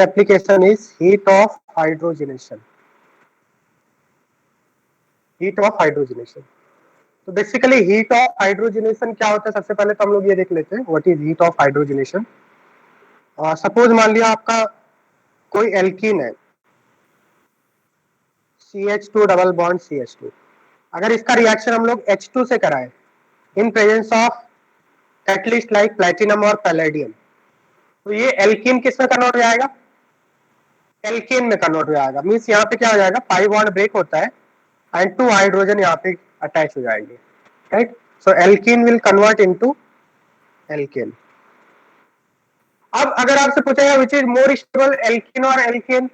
application is heat of hydrogenation. Heat of hydrogenation. तो basically heat of hydrogenation क्या होता है, सबसे पहले तो हम लोग ये देख लेते हैं what is heat of hydrogenation. Suppose मान लिया आपका कोई एल्कीन है CH2 डबल बॉन्ड CH2, अगर इसका रिएक्शन हम लोग H2 से कराएं in presence of catalyst like platinum और पैलेडियम, तो ये एल्कीन किस में कन्वर्ट हो जाएगा, एल्केन में कन्वर्ट हो जाएगा। मींस यहाँ पे क्या हो जाएगा, पाई बॉन्ड ब्रेक होता है एंड 2 हाइड्रोजन यहाँ पे अटैच हो जाएंगे, right. So alkene will convert into alkane. अब अगर आपसे पूछा जाए which is more stable, alkene और एल्केन,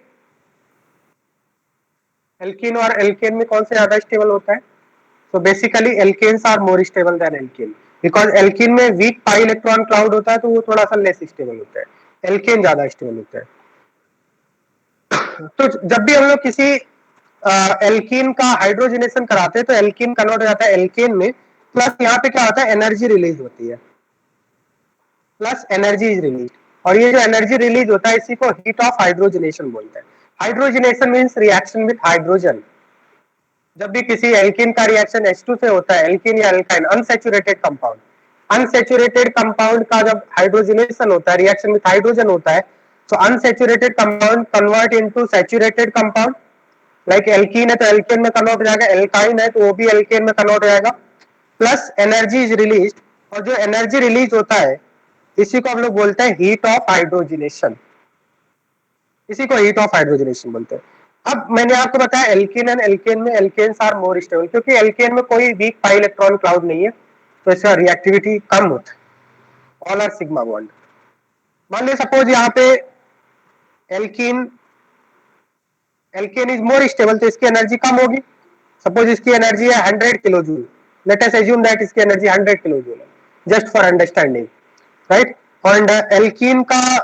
एल्कीन और एल्केन में कौन सा ज्यादा स्टेबल होता है? So basically alkanes are more stable than alkene because alkene में weak pi इलेक्ट्रॉन क्लाउड होता है तो वो थोड़ा सा लेस स्टेबल होता है, एल्केन ज्यादा स्टेबल होता है। तो जब भी हम लोग किसी एल्कीन का हाइड्रोजनेशन कराते हैं तो एल्कीन कन्वर्ट हो जाता है एल्केन में, प्लस यहाँ पे क्या होता है, एनर्जी रिलीज होती है, प्लस एनर्जी इज रिलीज, और ये जो एनर्जी रिलीज होता है इसी को हीट ऑफ हाइड्रोजनेशन बोलते हैं। Hydrogenation means reaction with hydrogen. जब भी किसी एल्कीन का रिएक्शन H2 से होता है, एल्कीन या alkyne unsaturated compound, unsaturated compound का जब हाइड्रोजनेशन होता है, रिएक्शन विद हाइड्रोजन होता है, तो unsaturated compound convert into saturated compound. Like alkene है तो एल्केन में कन्वर्ट हो जाएगा, एल्काइन है तो वो भी एल्केन में कन्वर्ट हो जाएगा, प्लस एनर्जी इज रिलीज, और जो एनर्जी रिलीज होता है इसी को हम लोग बोलते हैं हीट ऑफ हाइड्रोजनेशन, इसी को हीट ऑफ हाइड्रोजनेशन बोलते हैं। अब मैंने आपको बताया एल्कीन एंड एल्केन में एल्केन्स आर मोर स्टेबल, क्योंकि एल्केन में कोई वीक पाई इलेक्ट्रॉन क्लाउड नहीं है तो इसका रिएक्टिविटी कम होता है, ऑल आर सिग्मा बॉन्ड। मान लीजिए सपोज यहाँ पे alkene, alkane is more stable तो इसकी एनर्जी कम होगी। सपोज इसकी एनर्जी है 100 kilo joule, let us assume that इसकी एनर्जी 100 किलो जूल है, जस्ट फॉर अंडरस्टैंडिंग, राइट। और एल्कीन का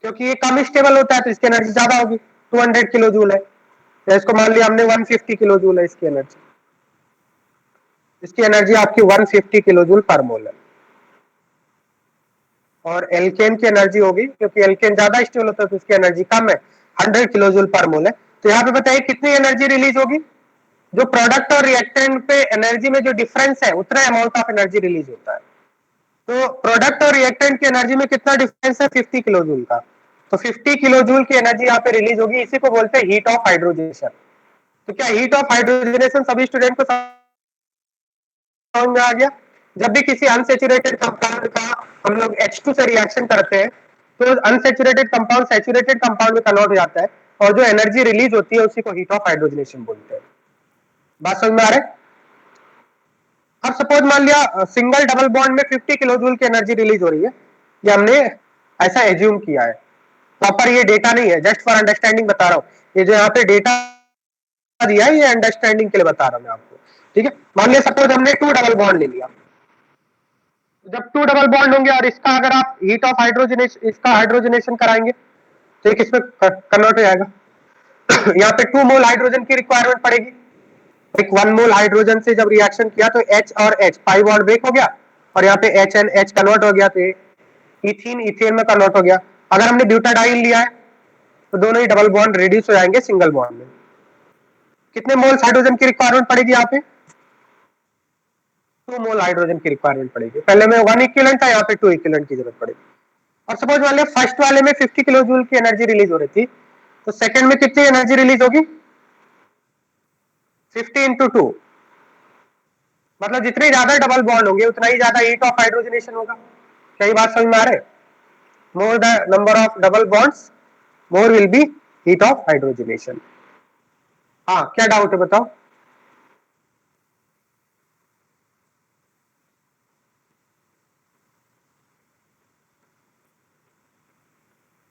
क्योंकि ये कम स्टेबल होता है तो इसकी एनर्जी ज्यादा होगी, 200 किलो जूल है, तो इसको मान लिया हमने 150 किलो जूल है इसकी एनर्जी, इसकी एनर्जी आपकी 150 किलो जूल पर मोल है। और एल्केन की एनर्जी होगी, क्योंकि एल्केन ज्यादा स्टेबल होता है तो इसकी एनर्जी कम है, 100 किलो जूल पर मोल है। तो यहाँ पे बताइए कितनी एनर्जी रिलीज होगी, जो प्रोडक्ट और रिएक्टेंट पे एनर्जी में जो डिफरेंस है उतना अमाउंट ऑफ एनर्जी रिलीज होता है। तो प्रोडक्ट और रिएक्टेंट की एनर्जी में कितना डिफरेंस है, 50 किलो जूल का, तो 50 किलो जूल की एनर्जी यहाँ पे रिलीज होगी, इसी को बोलते हैं हीट ऑफ हाइड्रोजनेशन। तो क्या हीट ऑफ हाइड्रोजनेशन सभी स्टूडेंट को समझ में आ गया? जब भी किसी अनसैचुरेटेड कंपाउंड का हम लोग H2 से रिएक्शन करते हैं तो अनसैचुरेटेड कंपाउंड सैचुरेटेड कंपाउंड में कन्वर्ट हो जाता है, और जो एनर्जी रिलीज होती है उसी को हीट ऑफ हाइड्रोजनेशन बोलते हैं। बात समझ में आ रहा है? अब सपोज मान लिया सिंगल डबल बॉन्ड में 50 किलो जूल की एनर्जी रिलीज हो रही है, ये हमने ऐसा एज्यूम किया है, प्रॉपर ये डेटा नहीं है, जस्ट फॉर अंडरस्टैंडिंग बता रहा हूँ। ये जो यहाँ पे डेटा दिया है ये अंडरस्टैंडिंग के लिए बता रहा हूँ मैं आपको, ठीक है। मान लिया सपोज हमने 2 डबल बॉन्ड ले लिया, जब 2 डबल बॉन्ड होंगे और इसका अगर आप हीट ऑफ हाइड्रोजनेशन, इसका हाइड्रोजनेशन कराएंगे तो ये किसमें कन्वर्ट हो जाएगा यहाँ पे 2 मोल हाइड्रोजन की रिक्वायरमेंट पड़ेगी, एक 1 मोल हाइड्रोजन से जब रिएक्शन किया तो H और H पाई बॉन्ड ब्रेक हो गया, और यहाँ पे H एंड H कन्वर्ट हो गया तो इथीन इथेन में कन्वर्ट हो गया। अगर हमने ब्यूटाडाइल लिया है तो दोनों ही डबल बॉन्ड रिड्यूस हो जाएंगे सिंगल बॉन्ड में। कितने मोल्स हाइड्रोजन की रिक्वायरमेंट पड़ेगी यहाँ पे, 2 मोल हाइड्रोजन की रिक्वायरमेंट पड़ेगी। पहले में 1 इक्विवेलेंट था, यहाँ पे 2 इक्विवेलेंट की जरूरत पड़ेगी। और सपोज वाले फर्स्ट वाले में 50 किलो जूल की एनर्जी रिलीज हो रही थी, तो सेकंड में कितनी एनर्जी रिलीज होगी, 50 इंटू 2, मतलब जितने ज्यादा डबल बॉन्ड होंगे उतना ही ज्यादा हीट ऑफ हाइड्रोजनेशन होगा। क्या ये बात समझ में आ रहा है? More the number of double bonds more will B heat of hydrogenation. हाँ क्या डाउट है बताओ?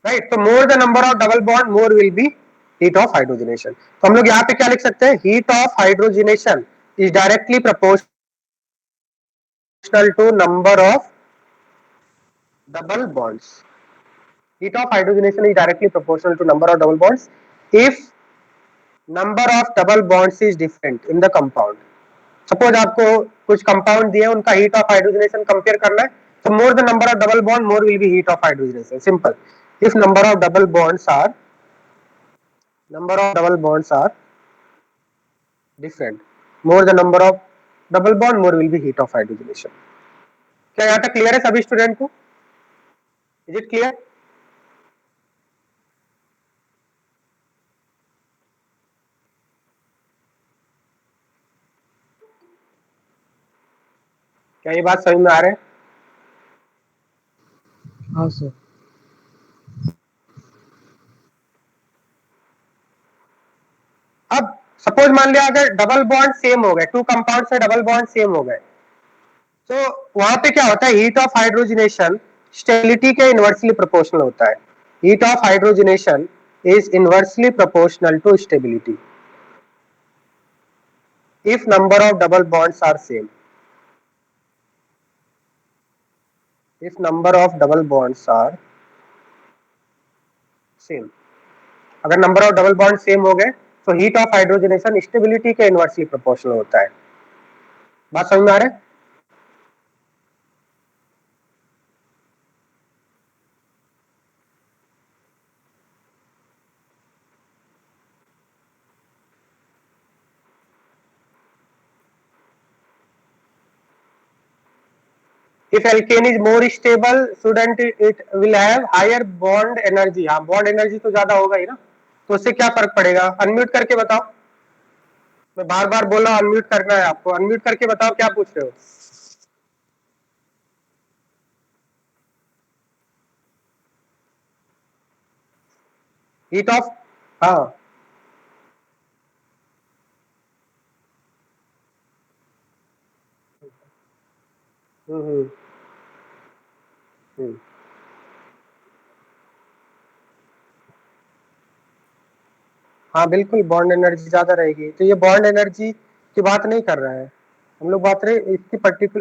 राइट, तो more the number of double bond more will B heat of hydrogenation. तो हम लोग यहाँ पे क्या लिख सकते हैं, heat of hydrogenation is directly proportional to number of double bonds. Heat of hydrogenation is directly proportional to number of double bonds if number of double bonds is different in the compound. Suppose आपको कुछ compound दिए उनका heat of hydrogenation compare करना है, तो more the number of double bond more will B heat of hydrogenation, simple. if number of double bonds are different, more the number of double bond, more will be heat of hydrogenation. क्या यहाँ तक clear है सभी student को? Is it clear? क्या ये बात समझ में आ रहा है? हाँ सर। अब सपोज मान लिया अगर डबल बॉन्ड सेम हो गए, टू कंपाउंड से डबल बॉन्ड सेम हो गए, तो वहां पे क्या होता है, हीट ऑफ हाइड्रोजनेशन स्टेबिलिटी के इनवर्सली प्रोपोर्शनल होता है. Heat of hydrogenation is inversely proportional to stability if number of double bonds are same. If number of double bonds are same, अगर number of double bond same हो गए तो heat of hydrogenation stability के inversely proportional होता है. बात समझ में आ रहा है? If alkane is more stable, shouldn't it will have higher bond energy? हाँ, बॉन्ड एनर्जी तो ज्यादा होगा ही ना, तो उससे क्या फर्क पड़ेगा? अनम्यूट करके बताओ. मैं बार बार बोल रहा हूँ अनम्यूट करना है आपको. अनम्यूट करके बताओ क्या पूछ रहे हो. हीट ऑफ, हाँ हम्म हम्म हाँ बिल्कुल, बॉन्ड एनर्जी ज्यादा रहेगी. तो ये बॉन्ड एनर्जी की बात नहीं कर रहा है हम लोग, बात रहे इसकी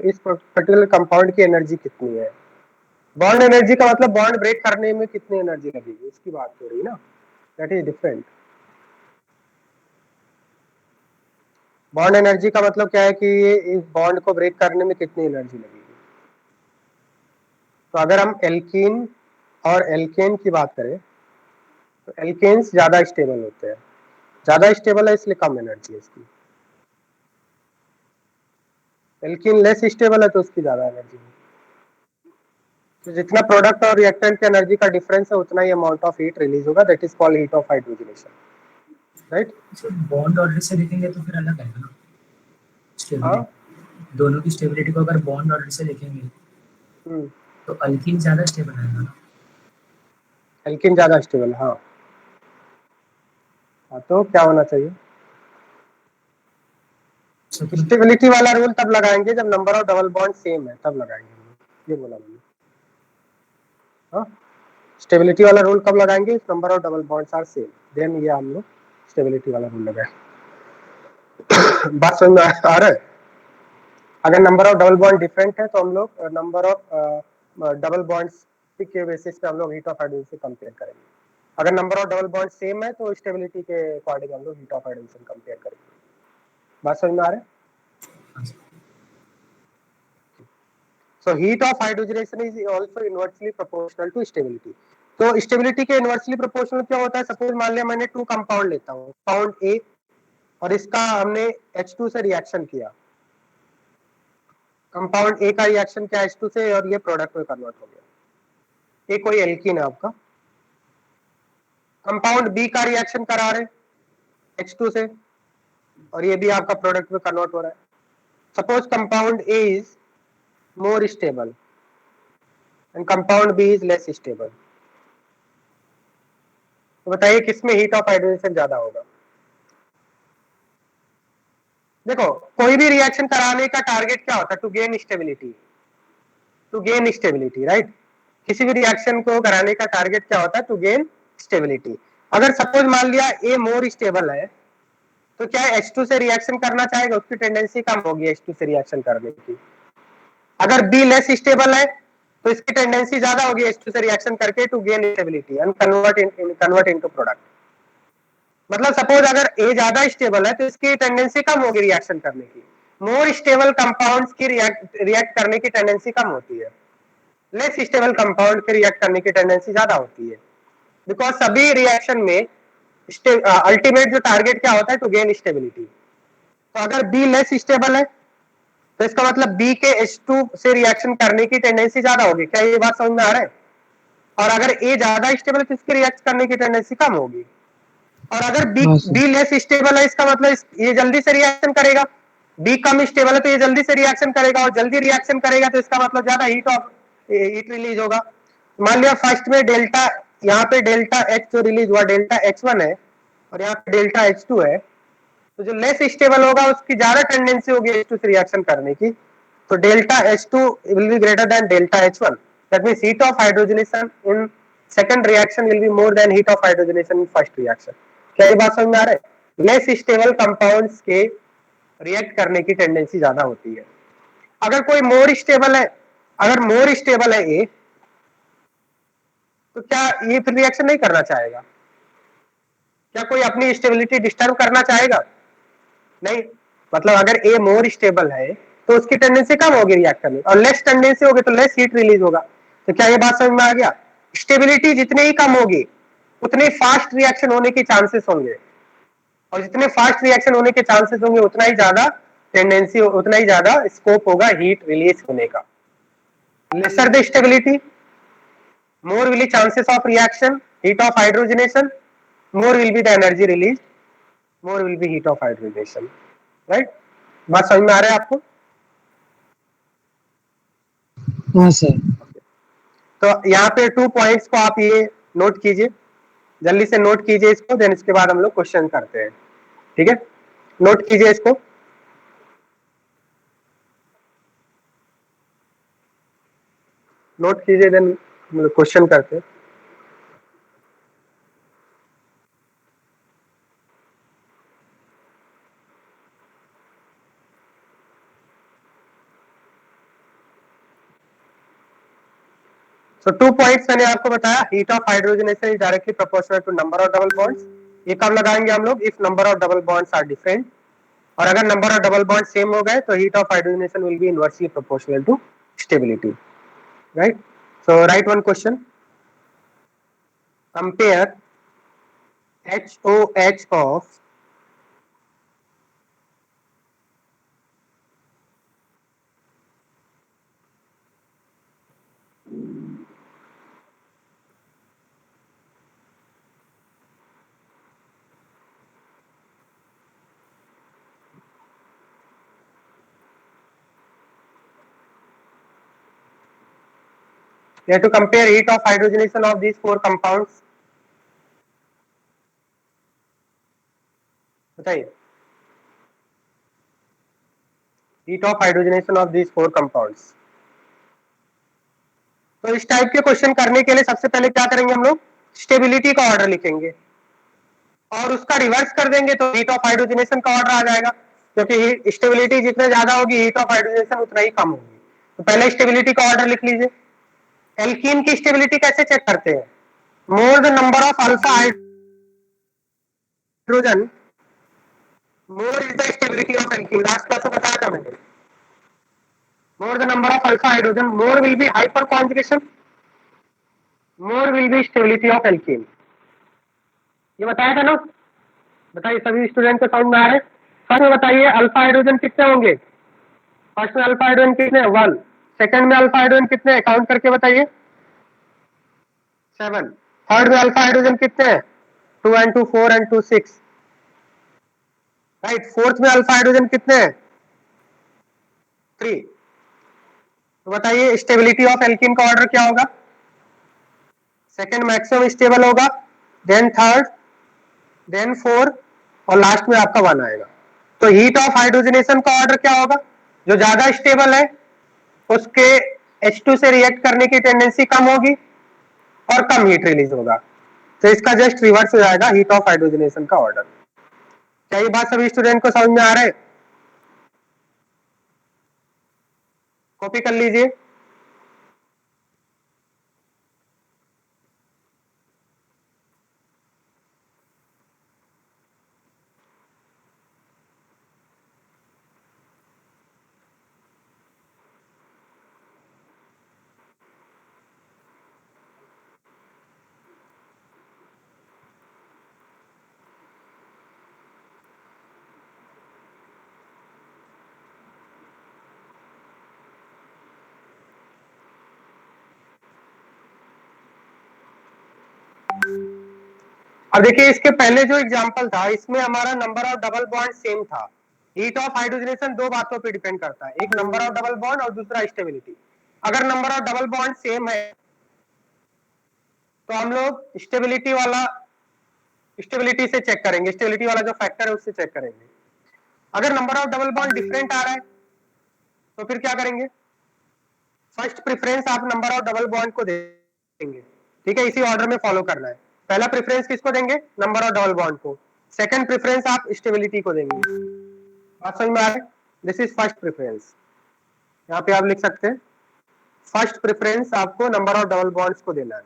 इस पर्टिकुलर कंपाउंड की एनर्जी कितनी है. बॉन्ड एनर्जी का मतलब बॉन्ड ब्रेक करने में कितनी एनर्जी लगेगी उसकी बात हो रही है ना. That is different. Bond energy का मतलब क्या है कि ये इस बॉन्ड को ब्रेक करने में कितनी एनर्जी लगेगी. तो अगर हम एल्कीन और एल्केन की बात करें तो एल्केन्स ज्यादा स्टेबल होते हैं. ज्यादा स्टेबल है इसलिए कम एनर्जी है इसकी. एल्कीन लेस स्टेबल है तो उसकी ज्यादा एनर्जी है. तो जितना प्रोडक्ट और रिएक्टेंट की एनर्जी का डिफरेंस है उतना ही अमाउंट ऑफ हीट रिलीज होगा. That is called heat of hydrogenation. Right. Bond order से देखेंगे तो फिर अलग आएगा ना स्टेबिलिटी. दोनों की स्टेबिलिटी को अगर बॉन्ड ऑर्डर से देखेंगे तो अल्कीन ज्यादा स्टेबल आएगा ना. एल्कीन ज्यादा स्टेबल, हाँ. तो क्या होना चाहिए? स्टेबिलिटी वाला रूल तब लगाएंगे जब number of double bond same है, तब लगाएंगे. ये बोला मैंने. हाँ, स्टेबिलिटी वाला रूल कब लगाएंगे? Number of double bonds are same, then ये हम लोग स्टेबिलिटी वाला रूल लगाए. बात समझ में आ रहा है? अगर number of double bond different है तो हम लोग नंबर ऑफ डबल बॉन्ड्स के बेसिस पे हम लोग हीट ऑफ हाइड्रोजन से कंपेयर करेंगे. अगर number of double bond same है तो स्टेबिलिटी के अकॉर्डिंग हम लोग हीट ऑफ हाइड्रोजन कंपेयर करेंगे. बात समझ में आ रहा है? So heat of hydrogenation is also inversely proportional to stability. तो स्टेबिलिटी के इनवर्सली प्रोपोर्शनल क्या होता है? सपोज मान लिया मैंने टू कंपाउंड लेता हूँ, कंपाउंड ए और इसका हमने H2 से रिएक्शन किया. कंपाउंड ए का रिएक्शन किया H2 से और ये प्रोडक्ट में कन्वर्ट हो गया. ये कोई एल्कीन है आपका. कंपाउंड बी का रिएक्शन करा रहे H2 से और ये भी आपका प्रोडक्ट में कन्वर्ट हो रहा है. Suppose compound A is more stable and compound B is less stable. तो बताइए किसमें हीट ऑफ हाइड्रोजनेशन ज्यादा होगा? देखो, कोई भी रिएक्शन कराने का टारगेट क्या होता है? To gain stability. To gain stability, right. किसी भी रिएक्शन को कराने का टारगेट क्या होता है? To gain stability. अगर सपोज मान लिया ए मोर स्टेबल है तो क्या H2 से रिएक्शन करना चाहेगा? उसकी टेंडेंसी कम होगी H2 से रिएक्शन करने की. अगर बी लेस स्टेबल है तो इसकी टेंडेंसी ज्यादा होगी H2 से रिएक्शन करके to gain stability and convert into product. मतलब सपोज अगर ए ज्यादा स्टेबल है तो इसकी टेंडेंसी कम होगी रिएक्शन करने की. मोर स्टेबल कंपाउंड्स की रिएक्ट करने की टेंडेंसी कम होती है. लेस स्टेबल कंपाउंड के रिएक्ट करने की टेंडेंसी ज्यादा होती है, बिकॉज सभी रिएक्शन में अल्टीमेट जो टारगेट क्या होता है, टू गेन स्टेबिलिटी। तो अगर बी लेस स्टेबल है तो इसका मतलब बी के H2 से रिएक्शन करने की टेंडेंसी ज्यादा होगी। क्या ये बात समझ में आ रहा है? और अगर ए ज्यादा स्टेबल है तो इसकी रिएक्ट करने की टेंडेंसी कम होगी। और अगर बी लेस स्टेबल है, इसका मतलब ये जल्दी से रिएक्शन करेगा। बी कम स्टेबल है तो ये जल्दी से रिएक्शन करेगा, और जल्दी रिएक्शन करेगा तो इसका मतलब ज्यादा हीट रिलीज होगा। मान लिया फर्स्ट में डेल्टा, यहाँ पे डेल्टा एच जो रिलीज हुआ डेल्टा H1 है, और यहाँ पे डेल्टा H2 है, तो जो लेस स्टेबल होगा उसकी ज्यादा टेंडेंसी होगी H2 से रिएक्शन करने की। तो delta H2 will be greater than delta H1. That means heat of hydrogenation in second reaction will be more than heat of hydrogenation in first reaction. क्या ये बात समझ में आ रहा है? लेस स्टेबल कंपाउंड्स के रिएक्ट करने की टेंडेंसी ज्यादा होती है। अगर कोई मोर स्टेबल है, अगर मोर स्टेबल है ए, तो क्या ये फिर रिएक्शन नहीं करना चाहेगा? क्या कोई अपनी स्टेबिलिटी डिस्टर्ब करना चाहेगा? नहीं। मतलब अगर ए मोर स्टेबल है तो उसकी टेंडेंसी कम होगी रिएक्ट करने, और लेस टेंडेंसी होगी तो लेस हीट रिलीज होगा। तो क्या ये बात समझ में आ गया? स्टेबिलिटी जितनी ही कम होगी उतने फास्ट रिएक्शन होने के चांसेस होंगे, और जितने फास्ट रिएक्शन होने के चांसेस होंगे उतना ही ज्यादा टेंडेंसी, उतना ही ज्यादा स्कोप होगा हीट रिलीज होने का। Lesser the stability, more will be chances of reaction, heat of hydrogenation, more will be the energy released, more will be heat of hydrogenation. Right? बात समझ में आ रहा है आपको? हाँ सर। तो यहाँ पे 2 पॉइंट्स को आप ये नोट कीजिए, जल्दी से नोट कीजिए इसको, देन इसके बाद हम लोग क्वेश्चन करते हैं। ठीक है, नोट कीजिए इसको। नोट कीजिए, देन हम लोग क्वेश्चन करते हैं। So 2 पॉइंट्स मैंने आपको बताया, heat of hydrogenation is directly proportional to number of double bonds. ये कब लगाएंगे हम लोग? If number of double bonds are different, और अगर number of double bond same हो गए तो heat of hydrogenation will be inversely proportional to stability. Right? So write one question, compare HOH of you have to compare heat of hydrogenation of these 4 compounds. बताइए, heat of hydrogenation of these 4 compounds. तो इस type के question करने के लिए सबसे पहले क्या करेंगे हम लोग? स्टेबिलिटी का ऑर्डर लिखेंगे और उसका रिवर्स कर देंगे तो हीट ऑफ हाइड्रोजनेशन का ऑर्डर आ जाएगा, क्योंकि स्टेबिलिटी जितने ज्यादा होगी हीट ऑफ हाइड्रोजनेशन उतना ही कम होगी। तो पहले स्टेबिलिटी का ऑर्डर लिख लीजिए। एल्कीन की स्टेबिलिटी कैसे चेक करते हैं? More the number of alpha hydrogen, more is the stability of alkene. Last class में बताया था मैंने, more the number of alpha hydrogen, more will B hyper conjugation, more will B stability of alkene. ये बताया था ना? बताइए, सभी स्टूडेंट को समझ में आ रहे? फर्स्ट में बताइए अल्फा हाइड्रोजन कितने होंगे? फर्स्ट में अल्फा हाइड्रोजन कितने? 1। सेकंड में अल्फा हाइड्रोजन कितने? काउंट करके बताइए। 7। थर्ड में अल्फा हाइड्रोजन कितने हैं? 2 and 2 4 and 2 6। राइट। फोर्थ में अल्फा हाइड्रोजन कितने हैं? 3। तो बताइए स्टेबिलिटी ऑफ एल्कीन का ऑर्डर क्या होगा? सेकंड मैक्सिमम स्टेबल होगा, देन थर्ड, देन 4, और लास्ट में आपका 1 आएगा। तो हीट ऑफ हाइड्रोजनेशन का ऑर्डर क्या होगा? जो ज्यादा स्टेबल है उसके H2 से रिएक्ट करने की टेंडेंसी कम होगी और कम हीट रिलीज होगा। तो इसका जस्ट रिवर्स हो जाएगा हीट ऑफ हाइड्रोजनेशन का ऑर्डर। क्या ये बात सभी स्टूडेंट को समझ में आ रहा है? कॉपी कर लीजिए। अब देखिए इसके पहले जो एग्जांपल था इसमें हमारा number of double bond same था। हीट ऑफ हाइड्रोजनेशन दो बातों पे डिपेंड करता है, एक नंबर ऑफ डबल बॉन्ड और दूसरा स्टेबिलिटी। अगर number of double bond same है तो हम लोग स्टेबिलिटी से चेक करेंगे, स्टेबिलिटी वाला जो फैक्टर है उससे चेक करेंगे। अगर number of double bond different आ रहा है तो फिर क्या करेंगे, फर्स्ट प्रेफरेंस आप नंबर ऑफ डबल बॉन्ड को देंगे, ठीक है, इसी ऑर्डर में फॉलो करना है। पहला प्रेफरेंस किसको देंगे, नंबर ऑफ डबल बॉन्ड को। सेकंड प्रेफरेंस आप स्टेबिलिटी को देंगे। बात समझ में आ रहा है, दिस इज फर्स्ट प्रेफरेंस। यहाँ पे आप लिख सकते हैं फर्स्ट प्रेफरेंस आपको नंबर ऑफ डबल बॉन्ड्स को देना है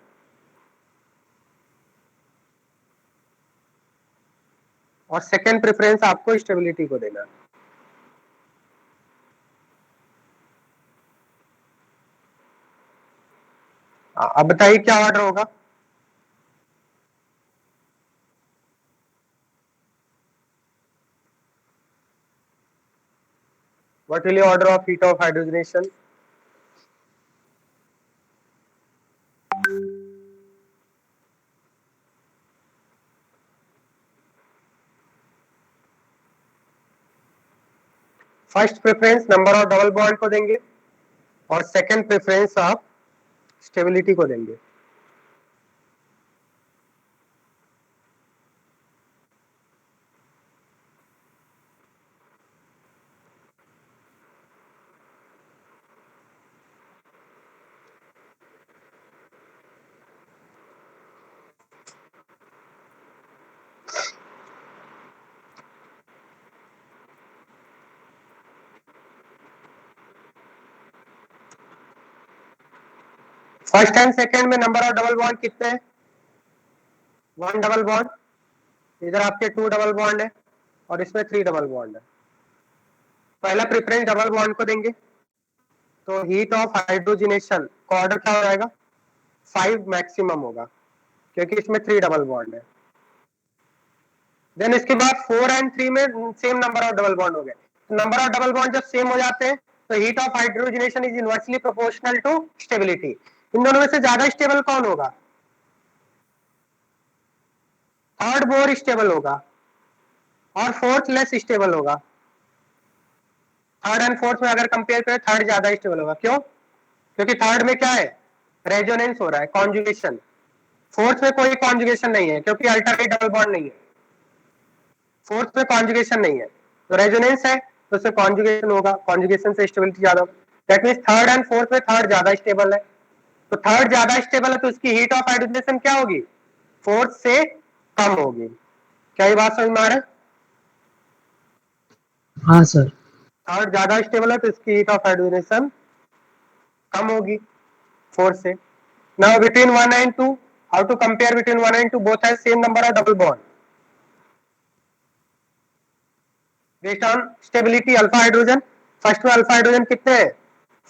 और सेकंड प्रेफरेंस आपको स्टेबिलिटी को देना है। अब बताइए क्या ऑर्डर होगा। What will be order of heat of hydrogenation? First preference number of double bond को देंगे और सेकंड प्रेफरेंस आप स्टेबिलिटी को देंगे। फर्स्ट एंड सेकंड में नंबर ऑफ डबल बॉन्ड कितने हैं, वन डबल बॉन्ड, इधर आपके टू डबल बॉन्ड है और इसमें थ्री डबल बॉन्ड है। पहला प्रेफरेंस डबल बॉन्ड को देंगे तो हीट ऑफ हाइड्रोजिनेशन का ऑर्डर क्या हो जाएगा, 5 मैक्सिमम होगा क्योंकि इसमें थ्री डबल बॉन्ड है। देन इसके बाद 4 एंड 3 में same number of double bond हो गए। नंबर ऑफ डबल बॉन्ड जब सेम हो जाते हैं तो heat of hydrogenation is inversely proportional to stability. इन दोनों में से ज्यादा स्टेबल कौन होगा, थर्ड मोर स्टेबल होगा और फोर्थ लेस स्टेबल होगा। थर्ड एंड फोर्थ में अगर कंपेयर करें थर्ड ज्यादा स्टेबल होगा, क्यों, क्योंकि थर्ड में क्या है, रेजोनेंस हो रहा है, कॉन्जुगेशन। फोर्थ में कोई कॉन्जुगेशन नहीं है क्योंकि अल्टरनेट डबल बॉन्ड नहीं है, फोर्थ में कॉन्जुगेशन नहीं है, तो रेजोनेंस है तो उससे कॉन्जुगेशन होगा, कॉन्जुगेशन से स्टेबिलिटी ज्यादा होगा। That means third and fourth में थर्ड ज्यादा स्टेबल है, तो थर्ड ज्यादा स्टेबल है तो उसकी हीट ऑफ हाइड्रोजनेशन क्या होगी, फोर्थ से कम होगी। क्या ये बात समझ में आ रहा है, हाँ सर। थर्ड ज्यादा स्टेबल है तो इसकी हीट ऑफ हाइड्रोजनेशन कम होगी फोर्थ से। Now between 1 and 2, how to compare between 1 and 2, both have same number of double bond. Based on stability alpha hydrogen, first में अल्फा हाइड्रोजन कितने हैं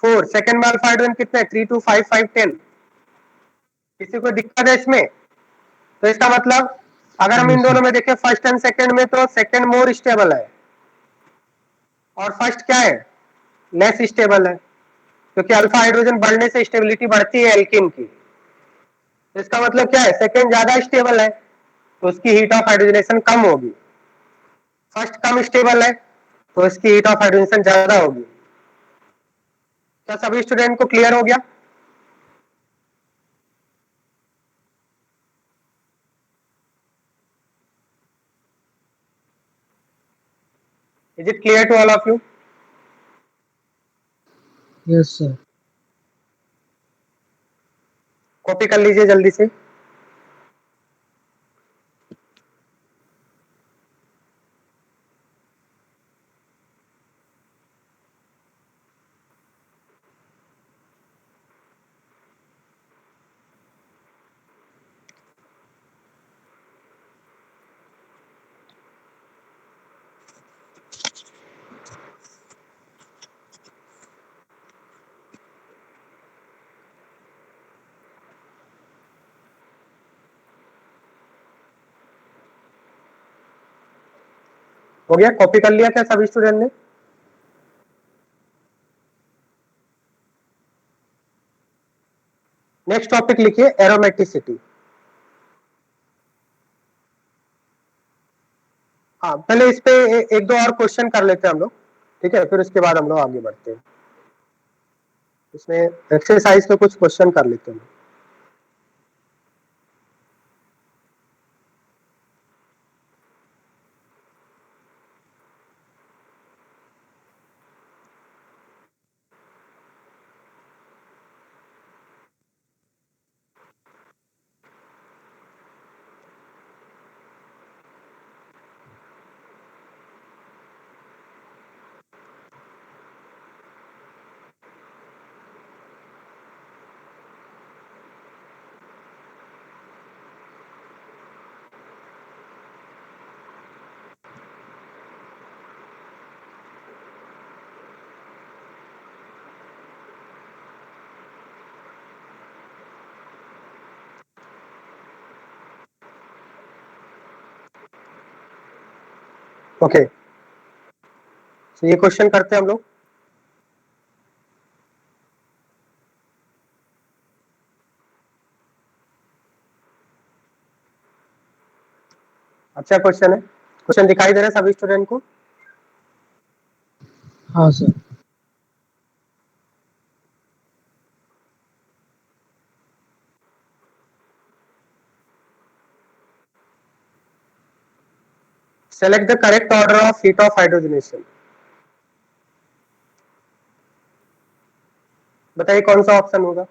4, सेकंड में अल्फा हाइड्रोजन कितने हैं 3 2 5 5 10। किसी को दिक्कत है इसमें, तो इसका मतलब अगर हम इन दोनों में देखें फर्स्ट एंड सेकंड में तो सेकंड मोर स्टेबल है और फर्स्ट क्या है, लेस स्टेबल है, क्योंकि अल्फा हाइड्रोजन बढ़ने से स्टेबिलिटी बढ़ती है एल्कीन की। तो इसका मतलब क्या है, सेकंड ज्यादा स्टेबल है तो उसकी हीट ऑफ हाइड्रोजनेशन कम होगी, फर्स्ट कम स्टेबल है तो इसकी हीट ऑफ हाइड्रोजनेशन ज्यादा होगी। क्या सभी स्टूडेंट को क्लियर हो गया, is it clear to all of you. Yes sir. Copy कर लीजिए जल्दी से। हो गया, कॉपी कर लिया क्या सभी स्टूडेंट ने। नेक्स्ट टॉपिक लिखिए एरोमेटिसिटी। हाँ, पहले इस पे एक दो और क्वेश्चन कर लेते हैं हम लोग, ठीक है, फिर उसके बाद हम लोग आगे बढ़ते हैं। इसमें एक्सरसाइज पे कुछ क्वेश्चन कर लेते हैं। ओके, तो ये क्वेश्चन करते हैं हम लोग। अच्छा क्वेश्चन है, क्वेश्चन दिखाई दे रहा है सभी स्टूडेंट को? हाँ sir. Select the correct order of heat of hydrogenation. बताइए कौन सा ऑप्शन होगा?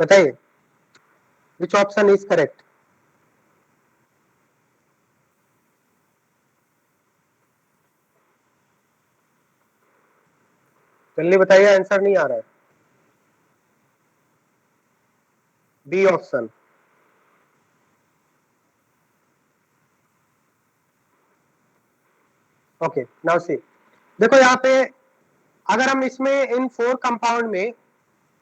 बताइए विच ऑप्शन इज करेक्ट। जल्दी बताइए, आंसर नहीं आ रहा है। B option. Okay, now see, देखो यहाँ पे अगर हम इसमें इन 4 कंपाउंड में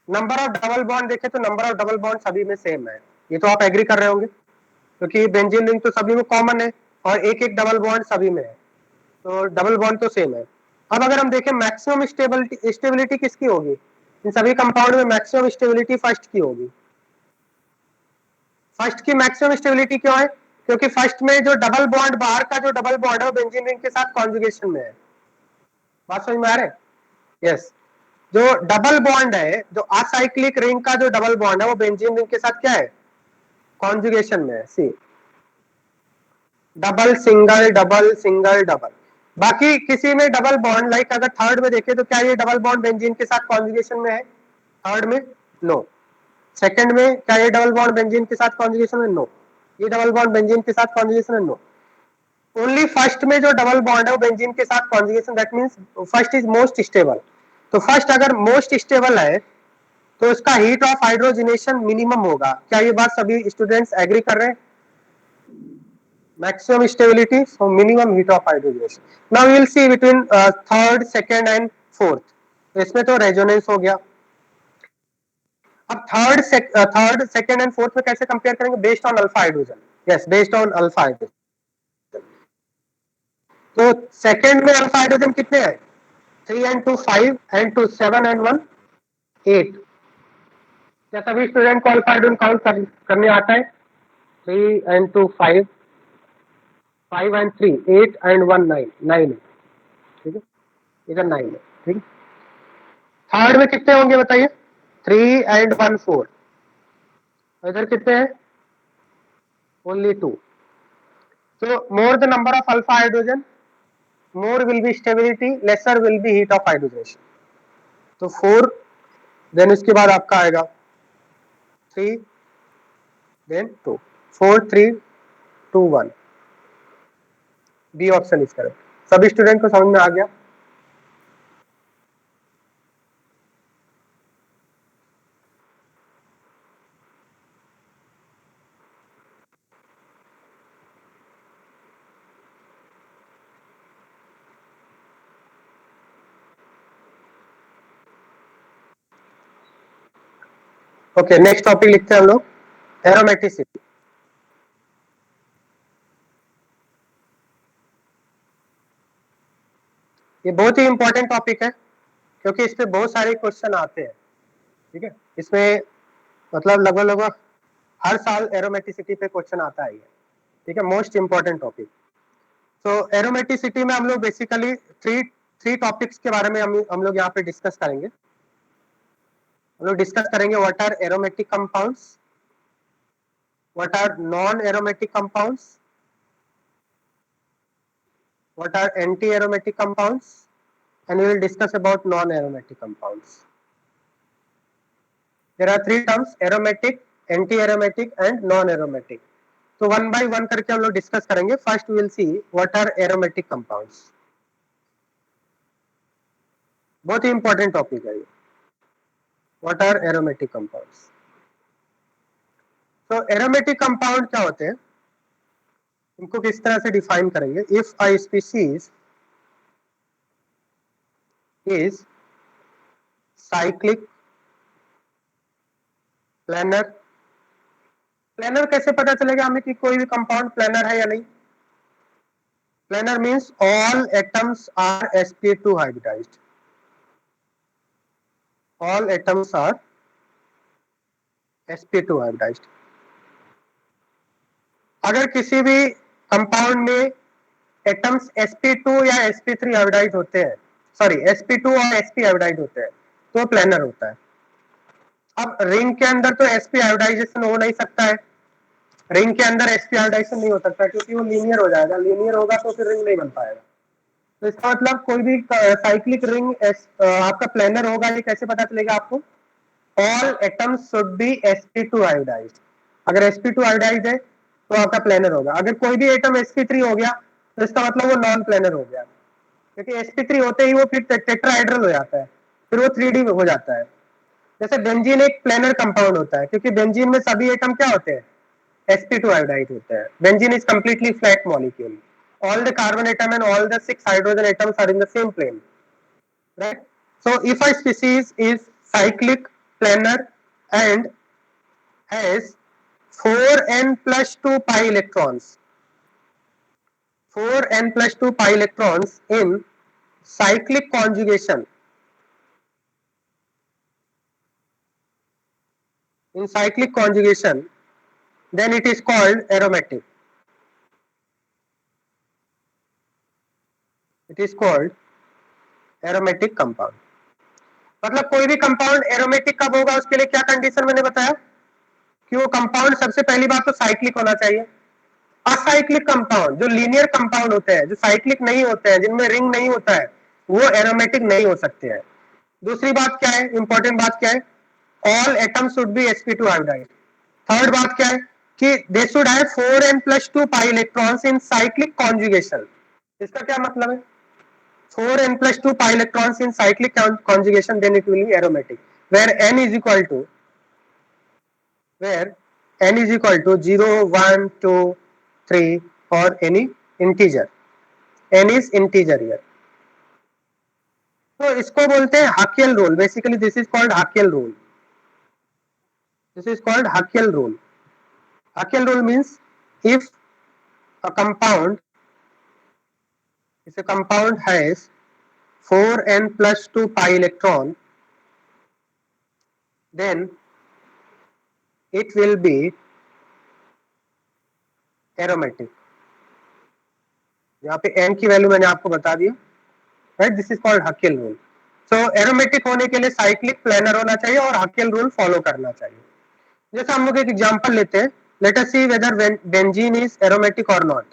नंबर ऑफ डबल बॉन्ड देखें तो नंबर ऑफ डबल बॉन्ड सभी में सेम है। ये तो आप एग्री कर रहे होंगे, क्योंकि बेंजीन रिंग तो सभी में कॉमन है और एक एक डबल बॉन्ड सभी में है, तो डबल बॉन्ड तो सेम है। अब अगर हम देखें मैक्सिमम स्टेबिलिटी किसकी होगी इन सभी कंपाउंड में? मैक्सिमम स्टेबिलिटी फर्स्ट की होगी। फर्स्ट की मैक्सिमम स्टेबिलिटी क्यों है? क्योंकि फर्स्ट में जो डबल बॉन्ड, बाहर का जो डबल बॉन्ड है वो बेंजीन रिंग के साथ कॉन्जुगेशन में है। बात समझ में आ रहा है? यस, जो डबल बॉन्ड है, जो असाइक्लिक रिंग का जो डबल बॉन्ड है वो बेंजीन रिंग के साथ क्या है? कॉन्जुगेशन में है। C, double single double single double. बाकी किसी में डबल बॉन्ड, लाइक अगर थर्ड में देखें तो क्या ये डबल बॉन्ड बेंजीन के साथ कॉन्जुगेशन में है? थर्ड में नो। सेकंड में क्या ये डबल बॉन्ड बेंजीन के साथ कॉन्जुगेशन में? नो। ये डबल बॉन्ड बेंजीन के साथ कॉन्जुगेशन में? नो। ओनली फर्स्ट में जो डबल बॉन्ड है वो बेंजीन के साथ conjugation, that means first is most stable. तो फर्स्ट अगर मोस्ट स्टेबल है तो उसका हीट ऑफ हाइड्रोजनेशन मिनिमम होगा। क्या ये बात सभी स्टूडेंट्स एग्री कर रहे हैं? maximum stability, so minimum heat of hydrogenation. Now we will see between third, second and fourth. तो इसमें तो रेजोनेंस हो गया। अब थर्ड, सेकंड एंड फोर्थ में कैसे कंपेयर करेंगे? Based on alpha hydrogen. Yes, based on alpha hydrogen. तो सेकंड में अल्फा हाइड्रोजन कितने हैं? 3 and 2 5 and 2 7 and 1 8। क्या सभी स्टूडेंट को अल्फा हाइड्रोजन काउंट करने आता है? 3 and 2 5, 5 and 3 8 and 1 9, 9 है, ठीक है, इधर 9 है, ठीक है। थर्ड में कितने होंगे बताइए? 3 and 1 4। इधर कितने हैं? Only 2। So more the number of alpha hydrogen, more will be stability, lesser will be heat of hydrogenation. तो 4, देन उसके बाद आपका आएगा 3, then 2, 4 3 2 1। B option is correct. सभी स्टूडेंट को समझ में आ गया? ओके, नेक्स्ट टॉपिक लिखते हैं हम लोग, एरोमेटिसिटी। ये बहुत ही इंपॉर्टेंट टॉपिक है क्योंकि इस पे बहुत सारे क्वेश्चन आते हैं। ठीक है, इसमें मतलब लगभग हर साल एरोमेटिसिटी पे क्वेश्चन आता है। ठीक है, मोस्ट इंपॉर्टेंट टॉपिक। तो एरोमेटिसिटी में हम लोग बेसिकली थ्री टॉपिक्स के बारे में हम लोग यहाँ पे डिस्कस करेंगे। हम लोग डिस्कस करेंगे what are aromatic compounds, what are non aromatic compounds, what are anti aromatic compounds, and we will discuss about non-aromatic compounds. There are three terms: aromatic, anti-aromatic and non-aromatic. So one by one करके हम लोग discuss करेंगे। First we will see what are aromatic compounds. बहुत ही important topic है ये, what are aromatic compounds. तो aromatic compound क्या होते हैं, इनको किस तरह से डिफाइन करेंगे? If a species is cyclic, planar, planar कैसे पता चलेगा हमें कि कोई भी कंपाउंड प्लेनर है या नहीं? Planar means all atoms are sp2 hybridized, all atoms are sp2 hybridized. अगर किसी भी कंपाउंड में एटम्स sp2 या sp3 हाइब्रिडाइज होते हैं, सॉरी sp2 और sp हाइब्रिडाइज होते हैं, तो प्लेनर होता है। अब रिंग के अंदर तो sp हाइब्रिडाइजेशन हो नहीं सकता है, रिंग के अंदर sp हाइब्रिडाइजेशन नहीं हो सकता क्योंकि वो लीनियर हो जाएगा, लीनियर होगा तो फिर रिंग नहीं बन पाएगा। तो इसका मतलब कोई भी साइक्लिक रिंग आपका प्लेनर होगा। ये कैसे पता चलेगा आपको? All atoms should be sp2 hybridized. अगर sp2 हाइब्रिडाइज्ड है तो आपका प्लेनर होगा। अगर कोई भी एटम sp3 हो गया तो इसका मतलब वो नॉन प्लेनर हो गया, क्योंकि sp3 होते ही वो फिर टेट्राहेड्रल हो जाता है, फिर वो 3D हो जाता है। जैसे बेंजीन एक प्लेनर कंपाउंड होता है क्योंकि बेंजीन में सभी एटम क्या होते हैं? sp2 हाइब्रिडाइज होते हैं। Benzene is completely flat molecule, all the carbon atom and all the 6 hydrogen atoms are in the same plane, right? So if a species is cyclic, planar and has 4n plus 2 pi electrons, 4n plus 2 pi electrons in cyclic conjugation, then it is called aromatic. It is called aromatic compound. मतलब कोई भी compound aromatic कब होगा, उसके लिए क्या condition मैंने बताया कि वो कंपाउंड सबसे पहली बात तो साइक्लिक होना चाहिए। असाइक्लिक कंपाउंड, जो लीनियर कंपाउंड होते हैं, जो साइक्लिक नहीं होते हैं, जिनमें रिंग नहीं होता है, वो एरोमेटिक नहीं हो सकते हैं। दूसरी बात क्या है, इंपॉर्टेंट बात क्या है? All atoms should be sp2 hybridized. Third बात क्या है कि they should have 4n plus 2 pi electrons in cyclic conjugation। इसका क्या मतलब है? 4n plus 2 pi electrons in cyclic conjugation, then it will be aromatic, where n is equal to 0, 1, 2, 3 or any integer. n is integer here. तो इसको बोलते हैं Huckel rule. Basically this is called Huckel rule. This is called Huckel rule. Huckel rule means if a compound has 4n plus 2 pi electron, then it will be aromatic। यहाँ पे n की value मैंने आपको बता दिया, right? This is called Huckel rule. So aromatic होने के लिए साइक्लिक, प्लेनर होना चाहिए और हाकियल रूल फॉलो करना चाहिए। जैसे हम लोग एक एग्जांपल लेते हैं, let us see whether benzene is aromatic और नॉट।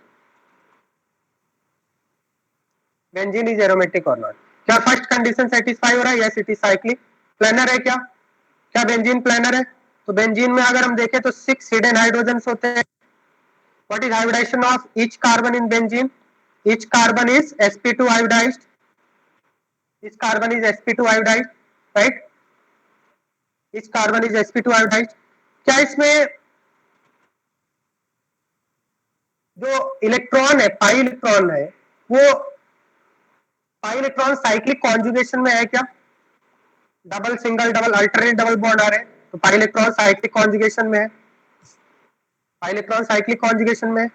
बेंजीन इज एरोमेटिक और नॉट। क्या फर्स्ट कंडीशन सेटिस्फाई हो रहा है? Yes, it is cyclic. Planar है क्या? क्या बेंजीन प्लेनर है? तो बेंजीन में अगर हम देखें तो 6 हिडन हाइड्रोजन्स होते हैं। What is hybridization of each carbon in benzene? Each carbon is sp2 hybridized. Each carbon is sp2 hybridized, right? Each carbon is sp2 hybridized. क्या इसमें जो इलेक्ट्रॉन है, पाई इलेक्ट्रॉन है, वो पाई इलेक्ट्रॉन साइक्लिक कॉन्जुगेशन में है क्या? Double, single, double, alternate double bond आ रहे हैं, तो पाई इलेक्ट्रॉन साइक्लिक कॉन्जुगेशन में है, पाई इलेक्ट्रॉन साइक्लिक कॉन्जुगेशन में।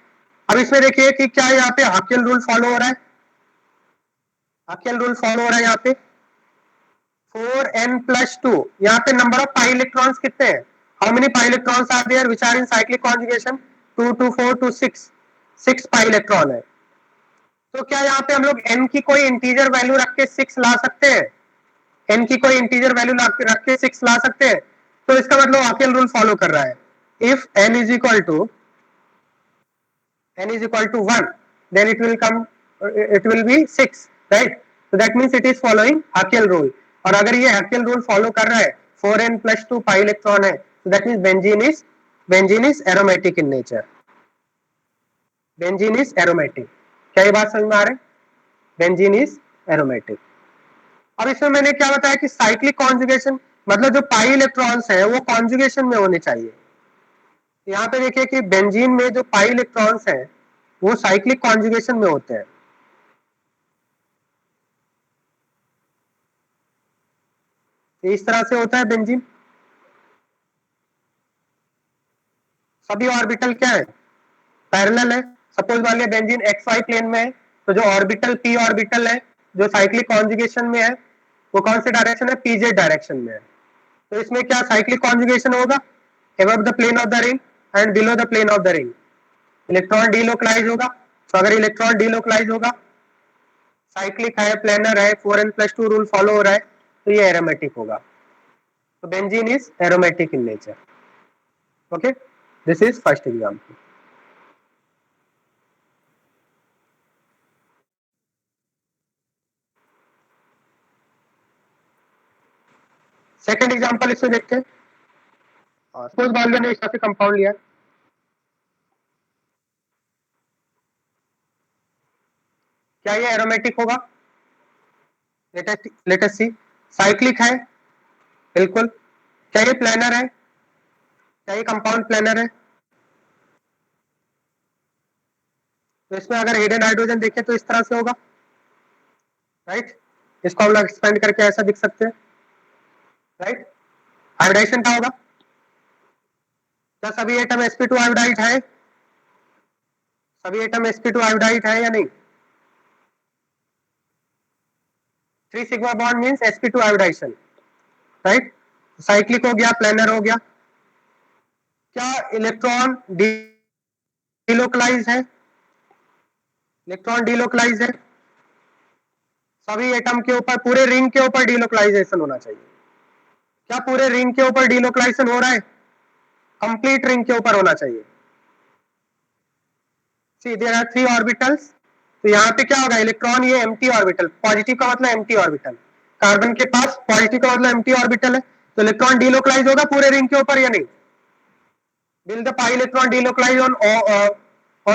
अब इसमें देखिए कि क्या यहाँ पे हाकेल रूल फॉलो हो रहा है, हाकेल रूल फॉलो हो रहा है यहाँ पे 4n+2, यहाँ पे नंबर ऑफ पाई इलेक्ट्रॉन्स कितने हैं, how many pi electrons are there which are in cyclic conjugation, 2 2 4 2 6 pi electron है। तो क्या यहाँ पे हम लोग n की कोई इंटीजर वैल्यू रख के 6 ला सकते हैं, n की कोई इंटीजर वैल्यू रख के 6 ला सकते हैं? तो इसका मतलब हाकेल रूल फॉलो कर रहा है, if n is equal to 1 then it will be 6, right? So that means it is following Haskell rule, और अगर ये Haskell rule follow कर रहा है 4n+2 पाई इलेक्ट्रॉन है, so that means benzene is aromatic in nature, benzene is aromatic। क्या ये बात समझ में आ रहा है? Benzene is aromatic. अब इसमें मैंने क्या बताया कि साइक्लिक कॉन्जुगेशन मतलब जो पाई इलेक्ट्रॉन्स है वो कॉन्जुगेशन में होने चाहिए। यहाँ पे देखिए कि बेंजीन में जो पाई इलेक्ट्रॉन्स हैं वो साइक्लिक कॉन्जुगेशन में होते हैं। इस तरह से होता है बेंजीन, सभी ऑर्बिटल क्या है, पैरेलल है। सपोज मान लिया बेंजीन XY प्लेन में है, तो जो ऑर्बिटल p ऑर्बिटल है जो साइक्लिक कॉन्जुगेशन में है वो कौन से डायरेक्शन है, pz डायरेक्शन में है। तो इसमें क्या साइक्लिक कॉन्जुगेशन होगा, above the plane of the ring and below the plane of the ring electron delocalize होगा। तो अगर इलेक्ट्रॉन डीलोकलाइज होगा, साइक्लिक है, प्लेनर है, 4n+2 रूल फॉलो हो रहा है, तो ये एरोमेटिक होगा। तो benzene is aromatic in nature. Okay, this is first example. Second example इसमें देखते हैं। सपोज मान लिया ने इस तरह से कंपाउंड लिया, क्या ये एरोमेटिक होगा? लेट अस सी। साइक्लिक है बिल्कुल। क्या ये प्लेनर है, क्या ये कंपाउंड प्लेनर है? तो इसमें अगर हिडन हाइड्रोजन देखें तो इस तरह से होगा, राइट? इसको हम लोग एक्सपेंड करके ऐसा दिख सकते हैं, राइट? हाइब्रिडाइजेशन क्या होगा, क्या सभी एटम sp2 आयोडाइड है, सभी एटम sp2 आयोडाइड है या नहीं? 3 सिग्मा बॉन्ड मींस sp2 आयोडाइजेशन, राइट? साइक्लिक हो गया, प्लेनर हो गया। क्या इलेक्ट्रॉन डीलोकलाइज है, इलेक्ट्रॉन डीलोकलाइज है? सभी एटम के ऊपर, पूरे रिंग के ऊपर डीलोकलाइजेशन होना चाहिए। क्या पूरे रिंग के ऊपर डीलोकलाइजेशन हो रहा है? कंप्लीट रिंग के ऊपर होना चाहिए। सी देयर आर 3 ऑर्बिटल्स, तो यहाँ पे क्या होगा, इलेक्ट्रॉन ये एम्प्टी ऑर्बिटल, पॉजिटिव का मतलब एम्प्टी ऑर्बिटल, कार्बन के पास पॉजिटिव का मतलब एम्प्टी ऑर्बिटल है, तो इलेक्ट्रॉन डीलोकलाइज होगा पूरे रिंग के ऊपर या नहीं? Will the pi electron delocalize on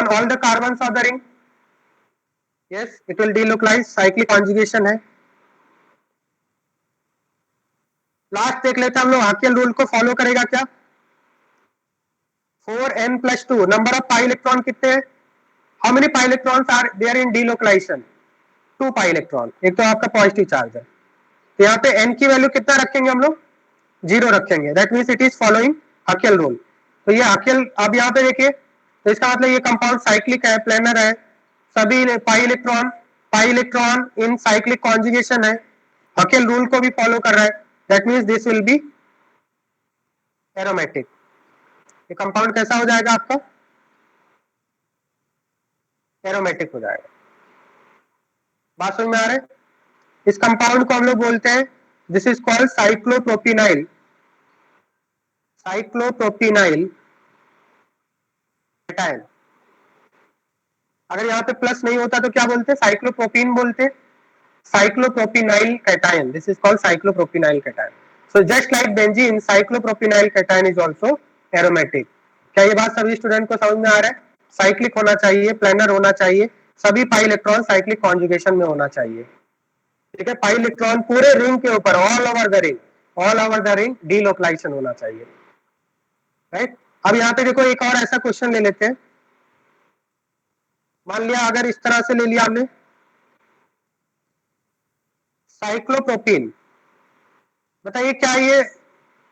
all the carbons of the ring? Yes, it will delocalize, cyclic conjugation है। लास्ट देख लेते हैं हम लोग, हाकेल रूल को फॉलो करेगा क्या? 4n+2 number of pi electron कितने हैं, how many pi electrons are there in delocalization? 2 pi electron, एक तो आपका पॉजिटिव चार्ज है, तो यहाँ पे n की वैल्यू कितना रखेंगे हम लोग, 0 रखेंगे, that means it is following Huckel rule. तो ये हाकेल, अब यहाँ पे देखिए, तो इसका मतलब ये कंपाउंड साइक्लिक है, प्लेनर है, सभी pi electron in cyclic conjugation है, हाकेल रूल को भी फॉलो कर रहा है, that means this will be aromatic. ये कंपाउंड कैसा हो जाएगा आपका, एरोमेटिक हो जाएगा। बात समझ में आ रहा है? इस कंपाउंड को हम लोग बोलते हैं, दिस इज कॉल्ड साइक्लोप्रोपिनाइल, साइक्लोप्रोपिनाइल कैटायन। अगर यहाँ पे प्लस नहीं होता तो क्या बोलते, साइक्लोप्रोपीन बोलते, cyclopropenyl cation, this is called cyclopropenyl cation. So just like benzene, cyclopropenyl cation is also aromatic. क्या ये बात सभी स्टूडेंट को समझ में आ रहा है? साइक्लिक होना चाहिए, प्लेनर होना चाहिए, सभी पाई इलेक्ट्रॉन साइक्लिक कॉन्जुगेशन में होना चाहिए, ठीक है? पाई इलेक्ट्रॉन पूरे रिंग के ऊपर, all over the ring, all over the ring delocalization होना चाहिए, राइट? अब यहाँ पे देखो एक और ऐसा क्वेश्चन ले लेते हैं। मान लिया अगर इस तरह से ले लिया हमने साइक्लोप्रोपीन, बताइए क्या ये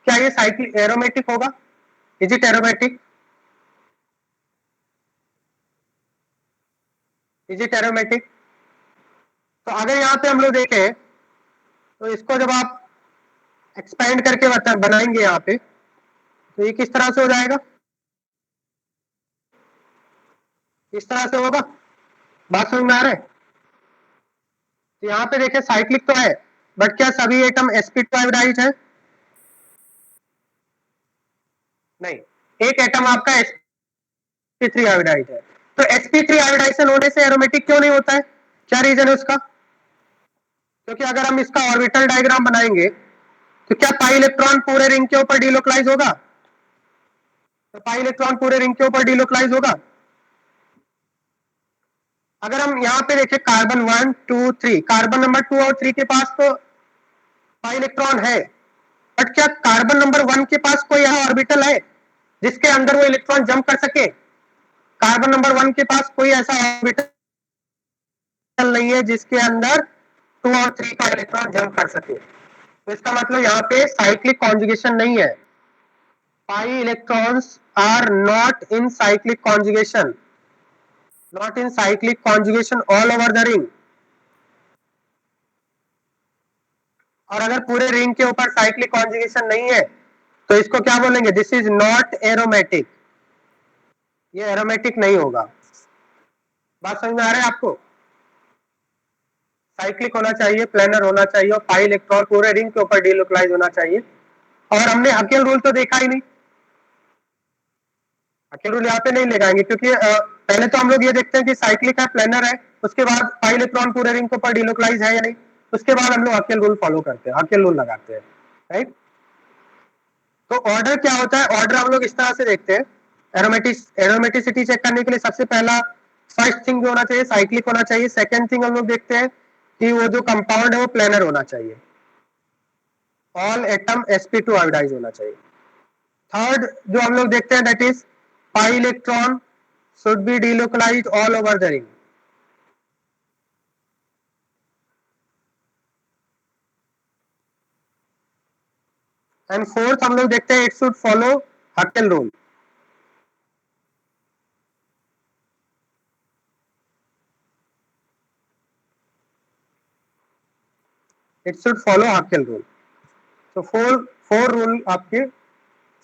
क्या ये साइक्लिक एरोमेटिक होगा? Is it aromatic? Is it aromatic? तो अगर यहाँ पे हम लोग देखें तो इसको जब आप एक्सपेंड करके बनाएंगे यहाँ पे, तो ये किस तरह से हो जाएगा? इस तरह से होगा। बात समझ में आ रहा है? तो यहाँ पे देखिए साइक्लिक तो है, बट क्या सभी एटम sp2 हाइब्रिडाइज है? नहीं, एक एटम आपका sp3 हाइब्रिडाइज है। तो sp3 हाइब्रिडाइजेशन होने से एरोमेटिक क्यों नहीं होता है? क्या रीजन है उसका? क्योंकि अगर हम इसका ऑर्बिटल डायग्राम बनाएंगे तो क्या पाई इलेक्ट्रॉन पूरे रिंग के ऊपर डिलोकलाइज होगा? तो पाई इलेक्ट्रॉन पूरे रिंग के ऊपर डिलोकलाइज होगा। अगर हम यहाँ पे देखें कार्बन 1 2 3, कार्बन नंबर 2 और 3 के पास तो पाई इलेक्ट्रॉन है, बट क्या कार्बन नंबर 1 के पास कोई यहाँ ऑर्बिटल है जिसके अंदर वो इलेक्ट्रॉन जंप कर सके? कार्बन नंबर 1 के पास कोई ऐसा ऑर्बिटल नहीं है जिसके अंदर 2 और 3 का इलेक्ट्रॉन जंप कर सके। तो इसका मतलब यहाँ पे साइक्लिक कॉन्जुगेशन नहीं है। Pi electrons are not in cyclic conjugation, not in cyclic conjugation all over the ring. और अगर पूरे रिंग के ऊपर साइक्लिक कॉन्जुगेशन नहीं है तो इसको क्या बोलेंगे? दिस इज नॉट एरोमेटिक, ये एरोमेटिक नहीं होगा। बात समझ में आ रहा है आपको? साइक्लिक होना चाहिए, प्लेनर होना चाहिए, और पाई इलेक्ट्रॉन पूरे रिंग के ऊपर डिलोकलाइज होना चाहिए। और हमने हकेल रूल तो देखा ही नहीं, हकेल रूल यहाँ पे नहीं लगाएंगे, क्योंकि पहले तो हम लोग ये देखते हैं कि साइक्लिक है, प्लेनर है, उसके बाद पाई इलेक्ट्रॉन पूरे रिंग के ऊपर डिलोकलाइज है या नहीं, उसके बाद हम लोग हकेल रूल फॉलो करते हैं, हकेल रूल लगाते हैं, राइट? तो ऑर्डर क्या होता है? ऑर्डर हम लोग इस तरह से देखते हैं। एरोमेटिसिटी चेक करने के लिए सबसे पहला फर्स्ट थिंग जो होना चाहिए साइक्लिक होना चाहिए। सेकंड थिंग हम लोग देखते हैं कि वो जो कंपाउंड है वो प्लेनर होना चाहिए, ऑल एटम sp2 हाइब्रिडाइज होना चाहिए। थर्ड जो हम लोग देखते हैं that is pi electron should be delocalize all over the ring. And fourth हम लोग देखते हैं it should follow Huckel rule. It should follow Huckel rule. तो फोर रूल आपके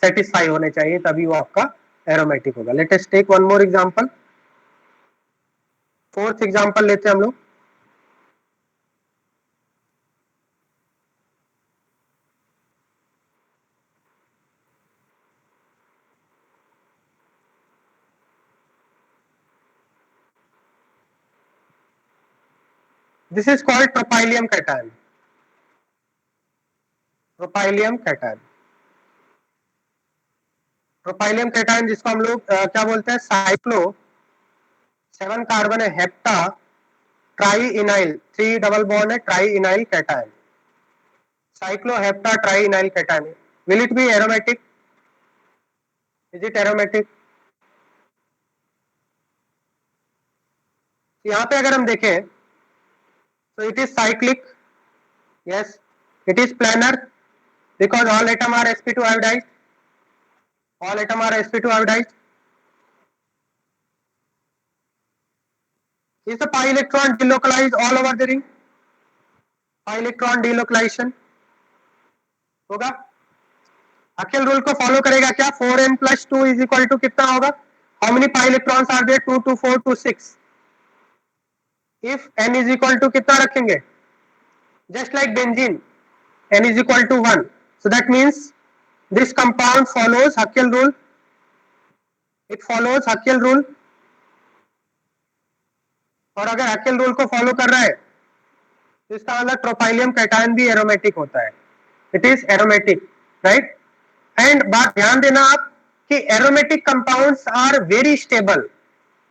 सेटिस्फाई होने चाहिए, तभी वो आपका एरोमेटिक होगा। Let us take one more example. Fourth example लेते हैं हम लोग। This is called tropylium cation. Tropylium cation, tropylium cation जिसको हम लोग क्या बोलते हैं? साइक्लो 7 कार्बन है, hepta tri enyl, 3 double bond है, tri enyl cation, cyclo hepta tri enyl cation. Will it be aromatic? Is it aromatic? यहाँ पे अगर हम देखें तो it is cyclic, yes, it is planar because all atom are sp2 hybridized, all atom are sp2 hybridized. Is the pi electron delocalized all over the ring? pi electron delocalization होगा। Hückel rule को follow करेगा क्या? 4n plus 2 is equal to कितना होगा? How many pi electrons are there? 2 2 4 2 6. If n is equal to कितना रखेंगे? Just like benzene, n is equal to 1. So that means this compound follows Haskell rule. It follows Haskell rule. और अगर Haskell rule को follow कर रहा है तो इसका मतलब ट्रोपाइलियम कैटायन भी एरोमेटिक होता है। It is aromatic, right? And बात ध्यान देना आप कि aromatic compounds are very stable.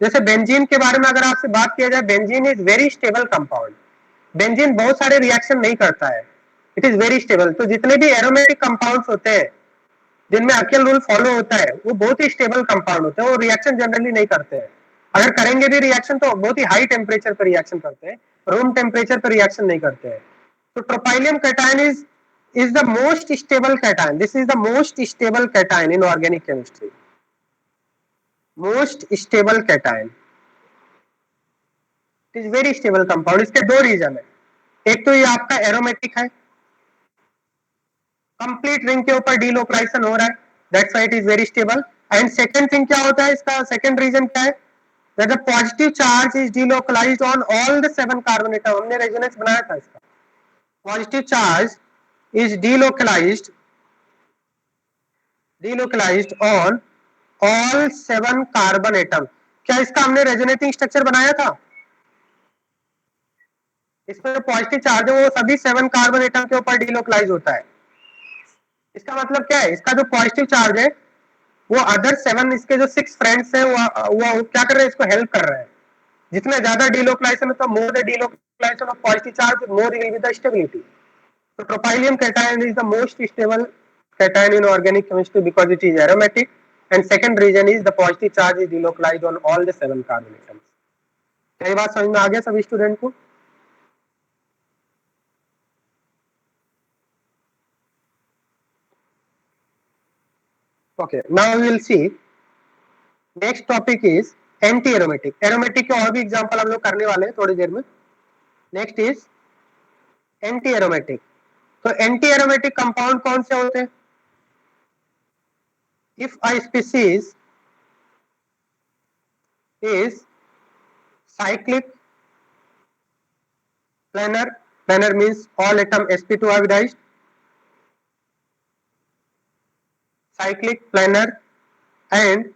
जैसे बेंजीन के बारे में अगर आपसे बात किया जाए, benzene is very stable compound. Benzene बहुत सारे रिएक्शन नहीं करता है, इट इज वेरी स्टेबल। तो जितने भी एरोमेटिक कंपाउंड्स होते हैं जिनमें हकेल रूल फॉलो होता है वो बहुत ही स्टेबल कंपाउंड होते हैं, वो रिएक्शन जनरली नहीं करते हैं। अगर करेंगे भी रिएक्शन तो बहुत ही हाई टेम्परेचर पर रिएक्शन करते हैं, रूम टेम्परेचर पर रिएक्शन नहीं करते हैं। तो tropylium cation is is the most stable cation. This is the most stable cation in organic chemistry. Most stable cation. It is very stable compound. इसके दो रीजन है, एक तो ये आपका एरोमेटिक है, कंप्लीट रिंग के ऊपर डीलोकलाइजेशन हो रहा है, that's why it is very stable. And second thing क्या होता है इसका, सेकंड रीजन क्या है, that the positive charge is delocalized on all the 7 carbon atom. हमने रेजोनेंस बनाया था इसका. Positive charge is delocalized on all 7 carbon atom. क्या इसका हमने रेजोनेटिंग स्ट्रक्चर बनाया था? इसमें जो पॉजिटिव चार्ज है वो सभी 7 कार्बन एटम के ऊपर डीलोकलाइज होता है. इसका मतलब क्या है, इसका जो पॉजिटिव चार्ज है वो अदर 7, इसके जो 6 फ्रेंड्स है वो क्या कर रहे हैं, इसको हेल्प कर रहे हैं. जितना ज्यादा डीलोकलाइजेशन होता है, more the delocalization of positive charge, more will be the stability. So tropylium cation is the most stable cation in organic chemistry because it is aromatic, and second reason is the positive charge is delocalized on all the 7 carbon atoms. क्या ये बात समझ में आ गया सभी student को? Okay, now we will see next topic is anti aromatic. Aromatic के और भी एग्जांपल हम लोग करने वाले हैं थोड़ी देर में. Next is anti aromatic. तो एंटी एरोमेटिक कंपाउंड कौन से होते हैं? If a species is cyclic planar, planar means all atom sp2 hybridized, cyclic planar, and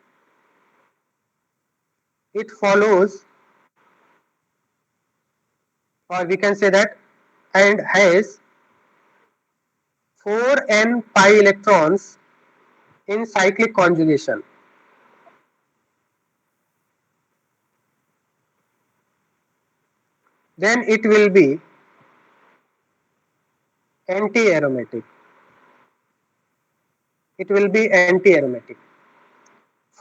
it follows, or we can say that, and has 4n pi electrons in cyclic conjugation. Then it will be anti-aromatic. It will be anti-aromatic.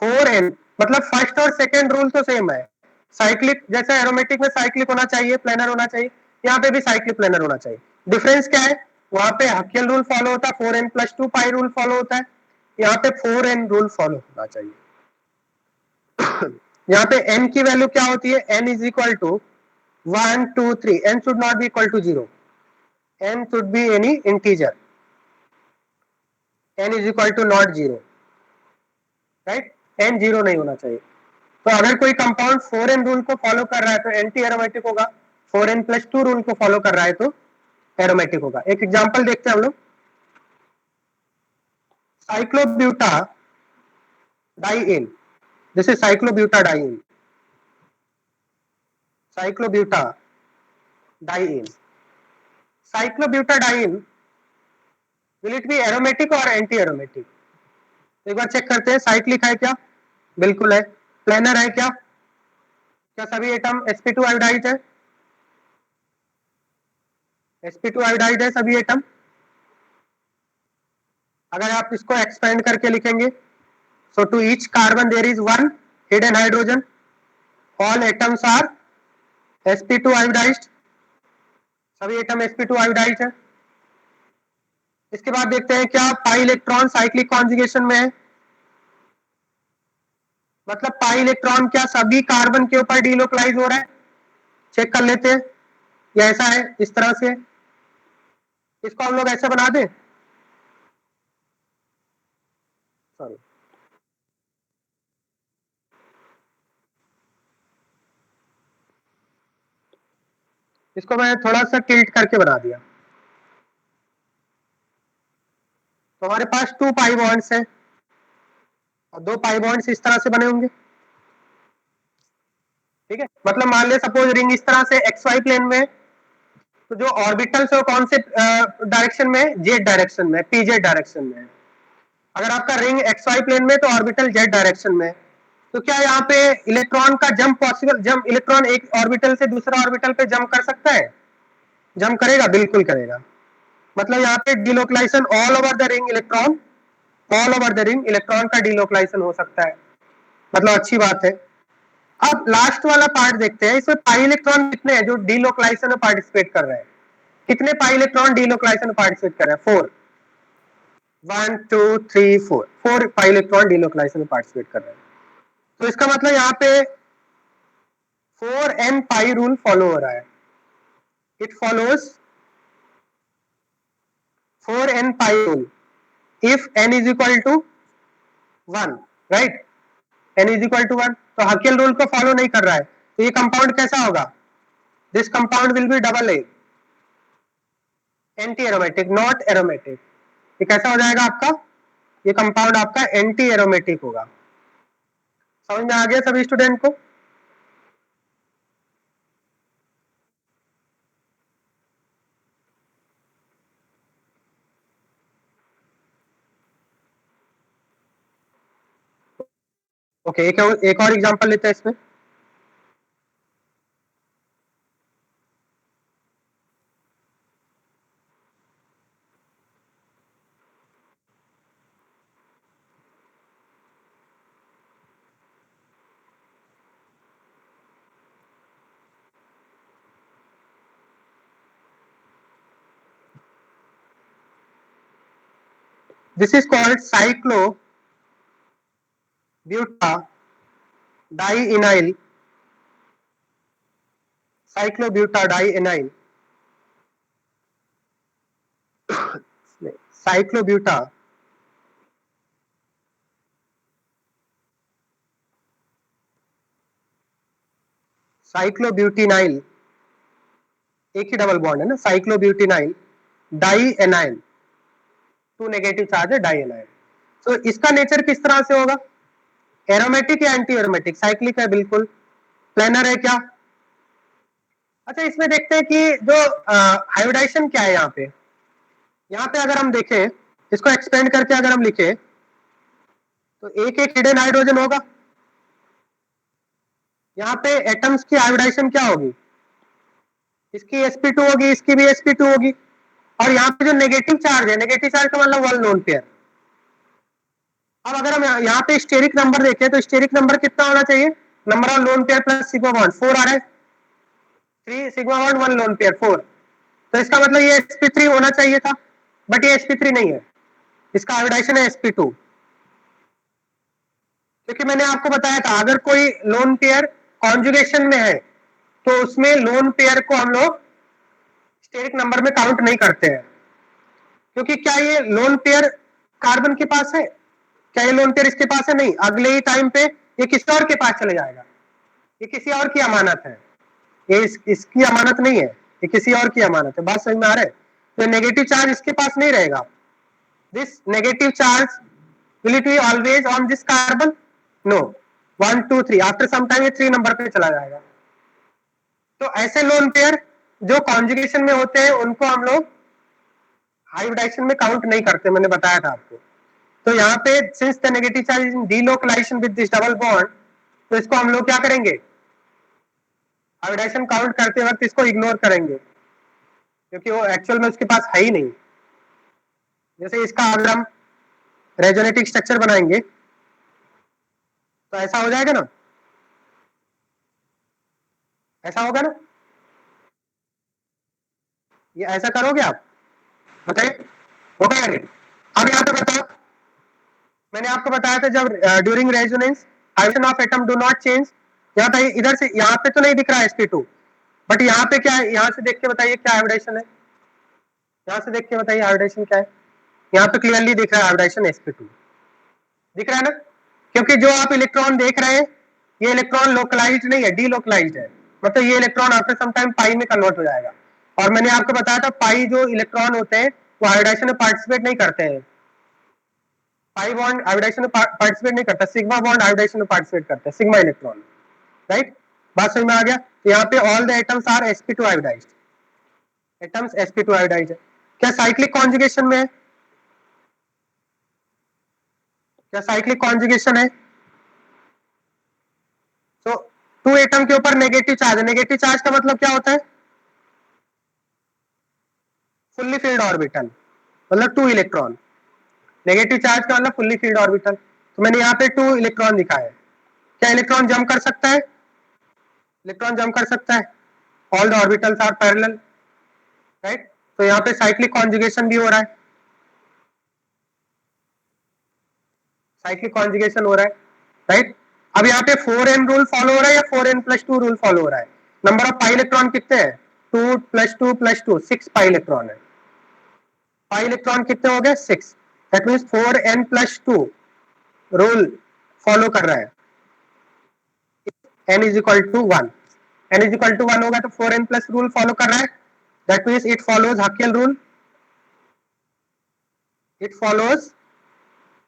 4n मतलब first और second rule तो same है. Cyclic, जैसे aromatic में cyclic होना चाहिए, planar होना चाहिए, यहाँ पे भी साइक्लिक प्लेनर होना चाहिए. डिफरेंस क्या है, वहां पे हकेल रूल फॉलो होता है, 4n+2 पाई रूल फॉलो होता है, यहाँ पे 4n रूल फॉलो होना चाहिए. यहाँ पे n की वैल्यू क्या होती है, n is equal to 1 2 3. n should not be equal to 0. n should be any integer. n is equal to not 0, right. n 0 नहीं होना चाहिए. तो अगर कोई कंपाउंड 4n रूल को फॉलो कर रहा है तो एंटी एरोमेटिक होगा, 4n+2 रूल को फॉलो कर रहा है तो एरोमेटिक होगा. एक एग्जांपल देखते हैं हम लोग. Cyclobuta diene, this is cyclobuta diene. Cyclobuta diene. Cyclobuta diene, will it be aromatic और एंटी एरोमेटिक? एक बार चेक करते हैं. साइक्लिक है क्या? बिल्कुल है. प्लेनर है क्या? क्या सभी एटम sp2 आयोडाइड है? sp2 आयोडाइड है सभी एटम. अगर आप इसको एक्सपेंड करके लिखेंगे, so to each carbon there is one hidden hydrogen, all atoms are sp2 iodized, सभी एटम sp2 आयोडाइड है. इसके बाद देखते हैं क्या पाई इलेक्ट्रॉन साइक्लिक कॉन्जुगेशन में है. मतलब पाई इलेक्ट्रॉन क्या सभी कार्बन के ऊपर डीलोकलाइज हो रहा है? चेक कर लेते हैं. ये ऐसा है, इस तरह से. इसको हम लोग ऐसे बना दें, सॉरी, इसको मैं थोड़ा सा टिल्ट करके बना दिया. तो हमारे पास 2 पाई बॉन्ड्स हैं और 2 पाई बॉन्ड्स इस तरह से बने होंगे. ठीक है, मतलब मान ले सपोज रिंग इस तरह से XY प्लेन में, तो जो ऑर्बिटल्स है कौन से डायरेक्शन में, जेड डायरेक्शन में, पीजेड डायरेक्शन में. अगर आपका रिंग XY प्लेन में तो ऑर्बिटल जेड डायरेक्शन में. तो क्या यहाँ पे इलेक्ट्रॉन का जंप पॉसिबल, जंप इलेक्ट्रॉन एक ऑर्बिटल से दूसरा ऑर्बिटल पे जंप कर सकता है? जंप करेगा, बिल्कुल करेगा. मतलब यहाँ पे delocalisation all over the ring electron, all over the ring electron का डिलोकलाइजेशन हो सकता है. मतलब अच्छी बात है. अब लास्ट वाला पार्ट देखते हैं. इसमें पाई इलेक्ट्रॉन कितने हैं जो डिलोकलाइजेशन में पार्टिसिपेट कर रहे हैं? कितने पाई इलेक्ट्रॉन डीलोकलाइजेशन में पार्टिसिपेट कर रहे हैं? 4, 1 2 3 4, 4 पाई इलेक्ट्रॉन डीलोकलाइजेशन में पार्टिसिपेट कर रहे हैं। तो इसका मतलब यहाँ पे 4n पाई रूल फॉलो हो रहा है। It follows 4n pi rule if n is equal to 1, right? n is equal to 1, तो हकेल रूल को फॉलो नहीं कर रहा है। तो ये कंपाउंड कैसा होगा? This compound will be double A, anti aromatic, not aromatic. ये कैसा हो जाएगा आपका? ये कंपाउंड आपका एंटी एरोमेटिक होगा। समझ में आ गया सभी स्टूडेंट को? ओके, एक और एग्जांपल लेते हैं इसमें। This is called cyclobutadienyl. Cyclobutadienyl. साइक्लोब्यूटेनाइल, एक ही डबल बॉन्ड है ना, साइक्लोब्यूटेनाइल डाइएनाइल, 2 नेगेटिव चार्ज है डाइएनाइल। तो इसका नेचर किस तरह से होगा? एरोमेटिक या एंटी एरोमेटिक? साइक्लिक है बिल्कुल। प्लेनर है क्या? अच्छा, इसमें देखते हैं कि जो हाइब्रिडाइजेशन क्या है यहाँ पे। यहाँ पे अगर हम देखें, इसको एक्सपेंड करके अगर हम लिखें तो एक एक हिडन हाइड्रोजन होगा। यहाँ पे एटम्स की हाइब्रिडाइजेशन क्या होगी? इसकी sp2 होगी, इसकी भी sp2 होगी। और यहाँ पे जो नेगेटिव चार्ज है, नेगेटिव चार्ज का मतलब 1 लोन पेयर। अब अगर हम यहाँ पे स्टेरिक नंबर देखें तो स्टेरिक नंबर कितना होना चाहिए? Number of lone pair plus sigma bond 4 आ रहा है, 3 सिग्मा बॉन्ड 1 लोन पेयर 4। तो इसका मतलब ये sp3 होना चाहिए था, बट ये sp3 नहीं है, इसका हाइब्रिडाइजेशन है sp2। क्योंकि मैंने आपको बताया था अगर कोई लोन पेयर कॉन्जुगेशन में है तो उसमें लोन पेयर को हम लोग स्टेरिक नंबर में काउंट नहीं करते हैं। क्योंकि क्या ये लोन पेयर कार्बन के पास है? क्या ये लोन पेयर इसके पास है? नहीं, अगले ही टाइम पे ये किसी और के पास चले जाएगा। ये किसी और की अमानत है, ये इसकी अमानत नहीं है, ये किसी और की अमानत है। बात समझ में आ रहा है? तो नेगेटिव चार्ज इसके पास नहीं रहेगा। This negative charge will it be always on this carbon? No, 1 2 3 after some time ये 3 नंबर पे चला जाएगा। तो ऐसे लोन पेयर जो कॉन्जुगेशन में होते हैं उनको हम लोग हाइब्रिडाइजेशन में काउंट नहीं करते, मैंने बताया था आपको। तो यहाँ पे since the negative charge is in delocalization with this double bond, तो इसको हम लोग क्या करेंगे? हाइब्रिडाइजेशन काउंट करते वक्त इसको इग्नोर करेंगे, क्योंकि वो एक्चुअल में उसके पास है ही नहीं। जैसे इसका अगर हम रेजोनेटिव स्ट्रक्चर बनाएंगे तो ऐसा हो जाएगा ना, ऐसा होगा ना, ये ऐसा करोगे आप? बताइए, होगा या नहीं? अब यहाँ पे बताओ, मैंने आपको बताया था जब during resonance hydrogen of atom do not change. यहाँ पे इधर से यहाँ पे तो नहीं दिख रहा है sp2, बट यहाँ पे क्या है? यहाँ से देख के बताइए क्या हाइब्रिडेशन है। यहाँ से देख के बताइए हाइब्रिडेशन क्या है। यहाँ पे क्लियरली दिख रहा है हाइब्रिडेशन sp2, दिख रहा है ना? क्योंकि जो आप इलेक्ट्रॉन देख रहे हैं ये इलेक्ट्रॉन लोकलाइज्ड नहीं है, डीलोकलाइज्ड है। मतलब ये इलेक्ट्रॉन आफ्टर सम टाइम पाई में कन्वर्ट हो जाएगा। और मैंने आपको बताया था पाई जो इलेक्ट्रॉन होते हैं वो हाइब्रिडेशन में पार्टिसिपेट नहीं करते हैं। पाई बॉन्ड हाइब्रिडेशन में पार्टिसिपेट नहीं करता, सिग्मा बॉन्ड हाइब्रिडेशन में पार्टिसिपेट करते हैं, सिग्मा इलेक्ट्रॉन। राइट, बात समझ में आ गया? तो यहाँ पे all the atoms are sp2 hybridized, atoms sp2 hybridized है। क्या साइक्लिक कॉन्जुगेशन में है? क्या साइक्लिक कॉन्जुगेशन है? तो 2 एटम के ऊपर नेगेटिव चार्ज है। नेगेटिव चार्ज का मतलब क्या होता है? फुल्ली फिल्ड ऑर्बिटल, मतलब 2 इलेक्ट्रॉन। नेगेटिव चार्ज का मतलब फुल्ली फिल्ड ऑर्बिटल। तो मैंने यहाँ पे 2 इलेक्ट्रॉन दिखाया है। क्या इलेक्ट्रॉन जंप कर सकता है? इलेक्ट्रॉन जंप कर सकता है। All the orbitals are parallel, right. तो यहाँ पे साइक्लिक कॉन्जुगेशन भी हो रहा है, साइक्लिक कॉन्जुगेशन हो रहा है, राइट। अब यहाँ पे 4n रूल फॉलो हो रहा है या 4n+2 रूल फॉलो हो रहा है? नंबर ऑफ पाई इलेक्ट्रॉन कितने हैं? 2 + 2 + 2 6 पाई इलेक्ट्रॉन है। पाई इलेक्ट्रॉन कितने हो गए? 6। That means 4n+2 rule follow कर रहा है। n = 1, n = 1 होगा तो 4n+ रूल फॉलो कर रहा है। That means it follows Hückel rule, it follows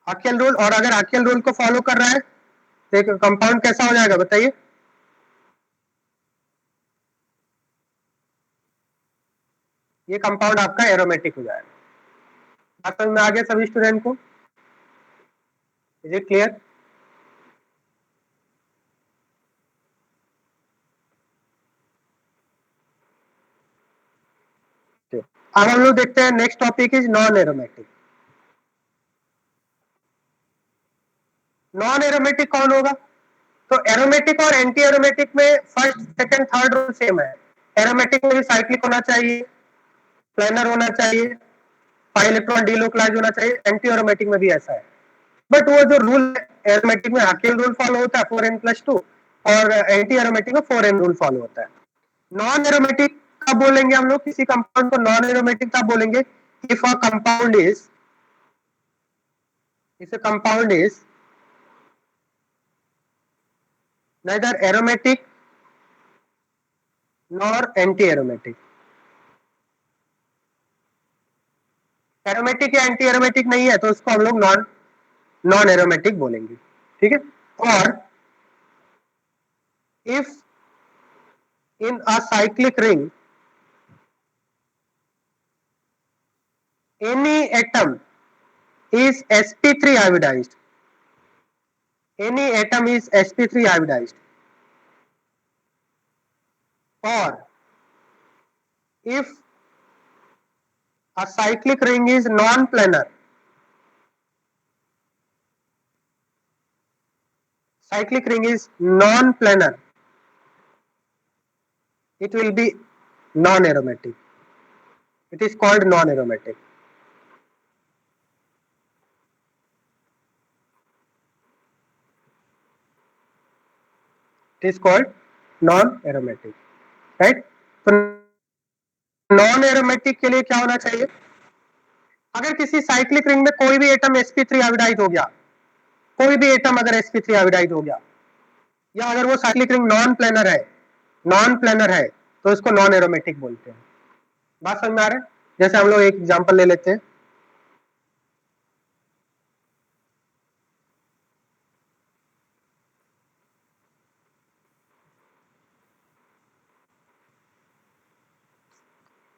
Hückel rule. और अगर हकेल रूल को फॉलो कर रहा है तो एक कंपाउंड कैसा हो जाएगा बताइए? ये कंपाउंड आपका एरोमेटिक हो जाएगा। बात समझ में आ गया सभी स्टूडेंट को? Is it clear? अब हम लोग देखते हैं next topic is non aromatic. Non aromatic कौन होगा? तो एरोमेटिक और एंटी एरोमेटिक में first second third rule same है। एरोमेटिक में भी साइक्लिक होना चाहिए, प्लेनर होना चाहिए, पाई इलेक्ट्रॉन डीलोकलाइज होना चाहिए। एंटी एरोमेटिक में भी ऐसा है, बट वो जो रूल एरोमेटिक में हकेल रूल फॉलो होता है 4n+2 और एंटी एरोमेटिक में 4n रूल फॉलो होता है। नॉन एरोमेटिक कब बोलेंगे हम लोग किसी कंपाउंड को? नॉन एरोमेटिक कब बोलेंगे? If a compound is, if a compound is neither aromatic nor anti aromatic। Aromatic या एंटी एरोमेटिक नहीं है तो उसको हम लोग नॉन एरोमेटिक बोलेंगे, ठीक है। और if in a cyclic ring any atom is sp3 hybridized, any atom is sp3 hybridized, or if a cyclic ring is non-planar, cyclic ring is non-planar, it will be non-aromatic, it is called non-aromatic। It is called non-aromatic, right? तो non aromatic के लिए क्या होना चाहिए? अगर किसी cyclic ring में कोई भी एटम sp3 हाइब्रिडाइज हो गया, कोई भी एटम अगर sp3 हाइब्रिडाइज हो गया, या अगर वो साइक्लिक रिंग नॉन प्लेनर है, नॉन प्लेनर है तो इसको नॉन एरोमेटिक बोलते हैं। बात समझ में आ रहा है? जैसे हम लोग एक एग्जांपल ले लेते हैं,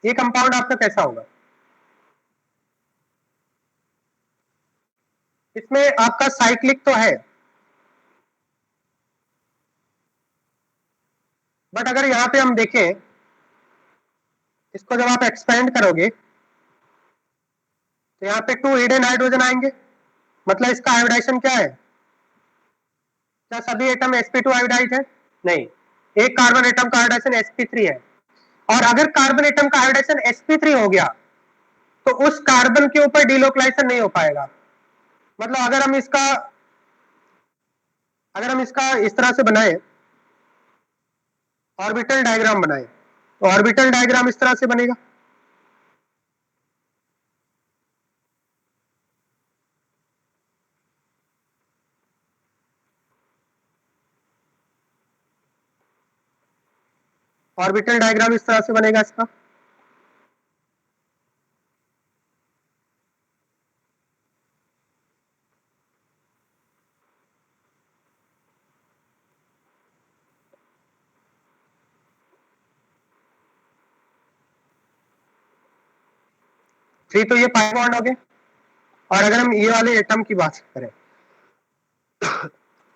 ये कंपाउंड आपका कैसा होगा? इसमें आपका साइक्लिक तो है, बट अगर यहाँ पे हम देखें, इसको जब आप एक्सपेंड करोगे तो यहाँ पे 2 हिडन हाइड्रोजन आएंगे, मतलब इसका हाइब्रिडाइजेशन क्या है? क्या सभी एटम sp2 हाइब्रिडाइज है? नहीं, एक कार्बन एटम का हाइब्रिडाइजेशन sp3 है। और अगर कार्बन एटम का हाइब्रिडाइजेशन sp3 हो गया तो उस कार्बन के ऊपर डीलोकलाइजेशन नहीं हो पाएगा। मतलब अगर हम इसका इस तरह से बनाए, ऑर्बिटल डायग्राम बनाए, तो ऑर्बिटल डायग्राम इस तरह से बनेगा। ऑर्बिटल डायग्राम इस तरह से बनेगा इसका। थ्री तो ये पाई बॉन्ड हो गए। और अगर हम ये वाले एटम की बात करें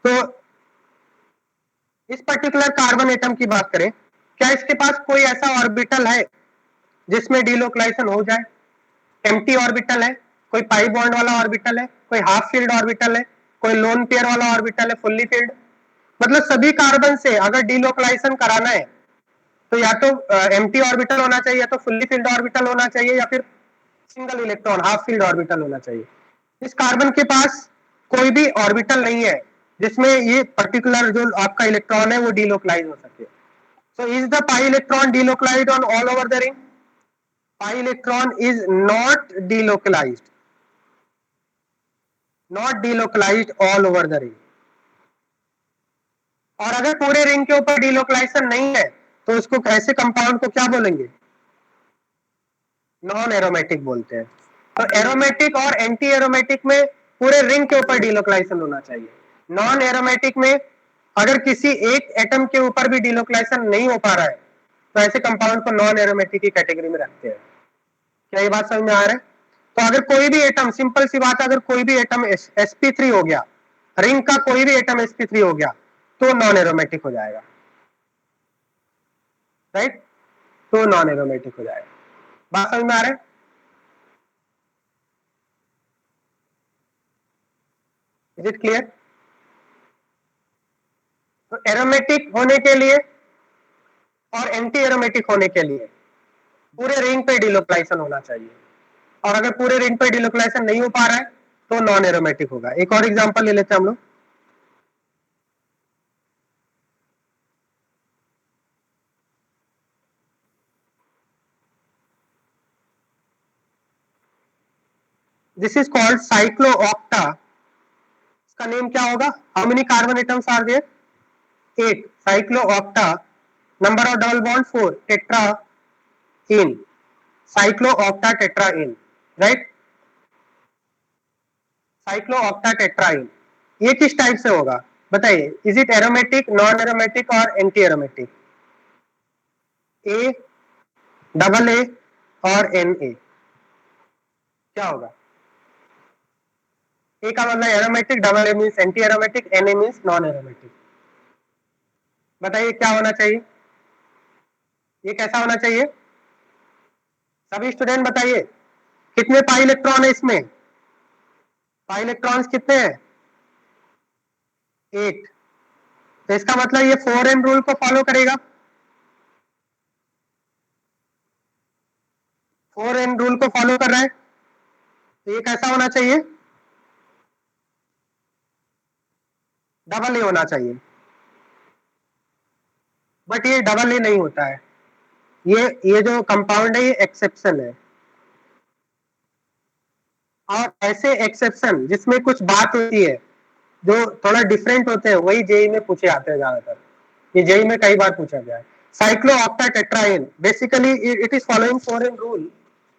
तो इस पर्टिकुलर कार्बन एटम की बात करें, क्या इसके पास कोई ऐसा ऑर्बिटल है जिसमें डीलोकलाइजेशन हो जाए? एम्प्टी ऑर्बिटल है, कोई पाई बॉन्ड वाला ऑर्बिटल है, कोई हाफ फील्ड ऑर्बिटल है, कोई लोन पेयर वाला ऑर्बिटल है, फुल्ली फील्ड। मतलब सभी कार्बन से अगर डीलोकलाइजेशन कराना है तो या तो एम्प्टी ऑर्बिटल होना चाहिए, या तो फुल्ली फिल्ड ऑर्बिटल होना चाहिए, या फिर single electron half filled orbital होना चाहिए। इस कार्बन के पास कोई भी ऑर्बिटल नहीं है जिसमें ये पर्टिकुलर जो आपका इलेक्ट्रॉन है वो डीलोकलाइज हो सके। So is the pi electron delocalised on all over the ring? Pi electron is not delocalised, not delocalised all over the ring. और अगर पूरे रिंग के ऊपर डीलोकलाइजेशन नहीं है तो उसको ऐसे कंपाउंड को क्या बोलेंगे? नॉन एरोमेटिक बोलते हैं। तो एरोमेटिक और एंटी एरोमेटिक में पूरे रिंग के ऊपर डीलोकलाइजेशन होना चाहिए। नॉन एरोमेटिक में अगर किसी एक एटम के ऊपर भी डीलोकलाइजेशन नहीं हो पा रहा है तो ऐसे कंपाउंड को नॉन एरोमेटिक की कैटेगरी में रखते हैं। क्या ये बात समझ में आ रहा है? तो अगर कोई भी एटम, सिंपल सी बात है, अगर कोई भी एटम sp3 हो गया, रिंग का कोई भी एटम sp3 हो गया तो नॉन एरोमेटिक हो जाएगा, राइट? तो नॉन एरोमेटिक हो जाएगा। बात समझ में आ रहा है? Is it clear? तो एरोमेटिक होने के लिए और एंटी एरोमेटिक होने के लिए पूरे रिंग पे डीलोकलाइजेशन होना चाहिए, और अगर पूरे रिंग पे डीलोकलाइजेशन नहीं हो पा रहा है तो नॉन एरोमेटिक होगा। एक और एग्जांपल ले लेते हैं हम लोग। This is called cycloocta. इसका नेम क्या होगा? How many carbon atoms are there? 8। साइक्लोऑक्टा, number of double bond 4, tetraene, cycloocta tetraene, right? Cycloocta tetraene, ये किस टाइप से होगा बताइए? Is it aromatic, non aromatic और anti aromatic? A, double A और एन ए, क्या होगा? ए का मतलब aromatic, double A means anti aromatic, N A means non aromatic. बताइए क्या होना चाहिए? ये कैसा होना चाहिए? सभी स्टूडेंट बताइए, कितने पाई इलेक्ट्रॉन है इसमें? पाई इलेक्ट्रॉन्स कितने हैं? 8। तो इसका मतलब ये 4n रूल को फॉलो करेगा। 4n रूल को फॉलो कर रहा है, तो ये कैसा होना चाहिए? डबल ए होना चाहिए, बट ये डबल ए नहीं होता है। ये जो कंपाउंड है ये एक्सेप्शन है, और ऐसे एक्सेप्शन जिसमें कुछ बात होती है, जो थोड़ा डिफरेंट होते हैं, वही जेई में पूछे आते हैं ज्यादातर। ये जेई में कई बार पूछा गया है। Cycloocta tetraene, basically it is following 4n rule,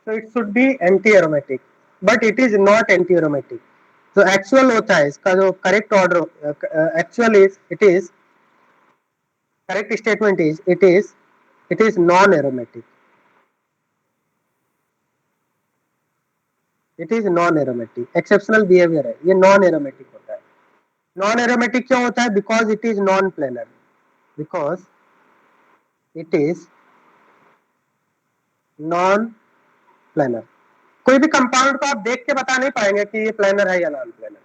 so it should be anti aromatic, but it is not anti aromatic। तो एक्चुअल होता है इसका जो correct order, actual is it is, correct statement is it is non aromatic, it is non aromatic. Exceptional behaviour है, ये non aromatic होता है। Non aromatic क्यों होता है? Because it is non planar, because it is non planar. कोई भी compound को आप देख के बता नहीं पाएंगे कि ये प्लेनर है या नॉन प्लेनर।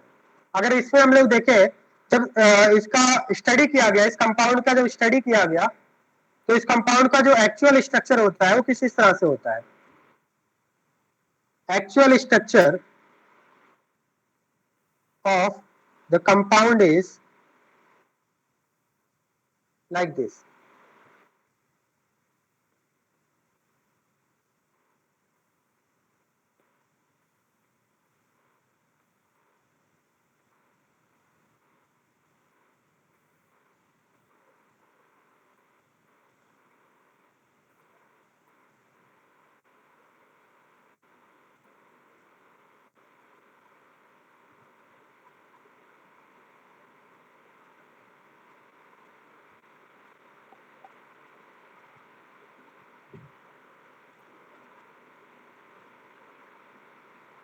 अगर इसमें हम लोग देखें, जब इसका स्टडी किया गया, इस कंपाउंड का जब स्टडी किया गया, तो इस कंपाउंड का जो एक्चुअल स्ट्रक्चर होता है वो किस तरह से होता है? Actual structure of the compound is like this.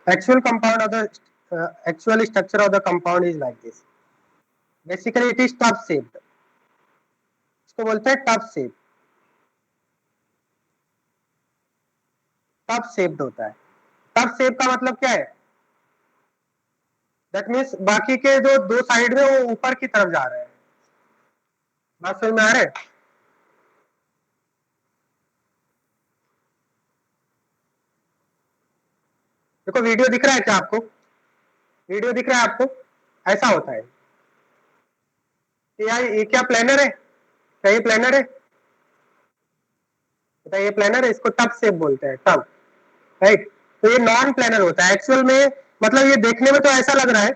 Actual compound of the actual structure of the compound is like this. Basically, it is tub shaped. इसको बोलते हैं टब शेप। टब शेप्ड होता है। टब शेप का मतलब क्या है? That means बाकी के जो दो साइड में वो ऊपर की तरफ जा रहे हैं। बात समझ में आ रहा है? देखो वीडियो दिख रहा है क्या आपको? वीडियो दिख रहा है आपको? ऐसा होता है। यार ये क्या प्लानर है? क्या ये प्लानर है? बताइए, प्लानर है? इसको टब शेप बोलते हैं, टब, राइट। तो ये नॉन प्लानर होता है एक्चुअल में। मतलब ये देखने में तो ऐसा लग रहा है,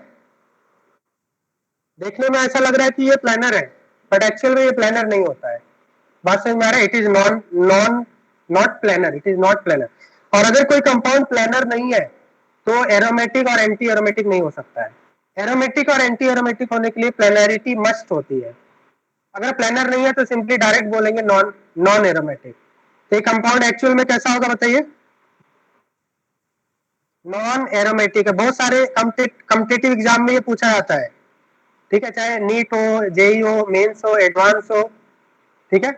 देखने में ऐसा लग रहा है कि ये प्लानर है, बट एक्चुअल में ये प्लानर नहीं होता है। बात समझ में आ रहा है? It is non non not planar, it is not planar. और अगर कोई कंपाउंड प्लानर नहीं है तो एरोमेटिक और एंटी एरोमेटिक नहीं हो सकता है। एरोमेटिक और एंटी एरोमेटिक होने के लिए प्लानरिटी मस्ट होती है। अगर प्लानर नहीं है तो सिंपली डायरेक्ट बोलेंगे नॉन नॉन एरोमेटिक। तो ये कंपाउंड एक्चुअल में कैसा होगा बताइए? नॉन एरोमेटिक है। बहुत सारे कॉम्पिटिटिव एग्जाम में ये पूछा जाता है, ठीक है, चाहे नीट हो, जेई हो, मेंस हो, एडवांस हो, ठीक है।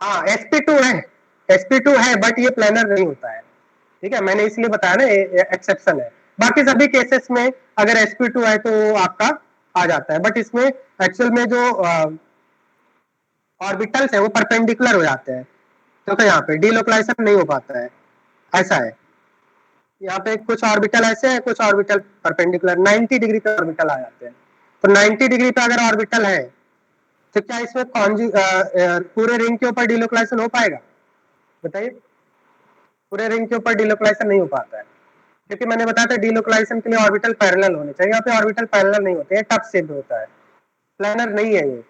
हाँ sp2 है, sp2 है, बट ये प्लानर नहीं होता है, ठीक है। मैंने इसलिए बताया ना, एक्सेप्शन है। बाकी सभी केसेस में अगर sp2 है तो वो आपका आ जाता है, बट इसमें एक्चुअल में जो ऑर्बिटल्स है वो परपेंडिकुलर हो जाते हैं, तो यहाँ पे डीलोकलाइजेशन नहीं हो पाता है, ऐसा है। यहाँ पे कुछ ऑर्बिटल ऐसे हैं, कुछ ऑर्बिटल परपेंडिकुलर 90 डिग्री पे ऑर्बिटल आ जाते हैं। तो 90 डिग्री पे अगर ऑर्बिटल है तो क्या इसमें पूरे रिंग के ऊपर डीलोकलाइजेशन हो पाएगा? बताइए। पूरे रिंग के ऊपर डीलोकलाइजेशन नहीं हो पाता है, क्योंकि मैंने बताया था डीलोकलाइजेशन के लिए ऑर्बिटल पैरेलल होने चाहिए। यहाँ पे ऑर्बिटल पैरेलल नहीं होते हैं, टफ शेप होता है, प्लानर नहीं है ये।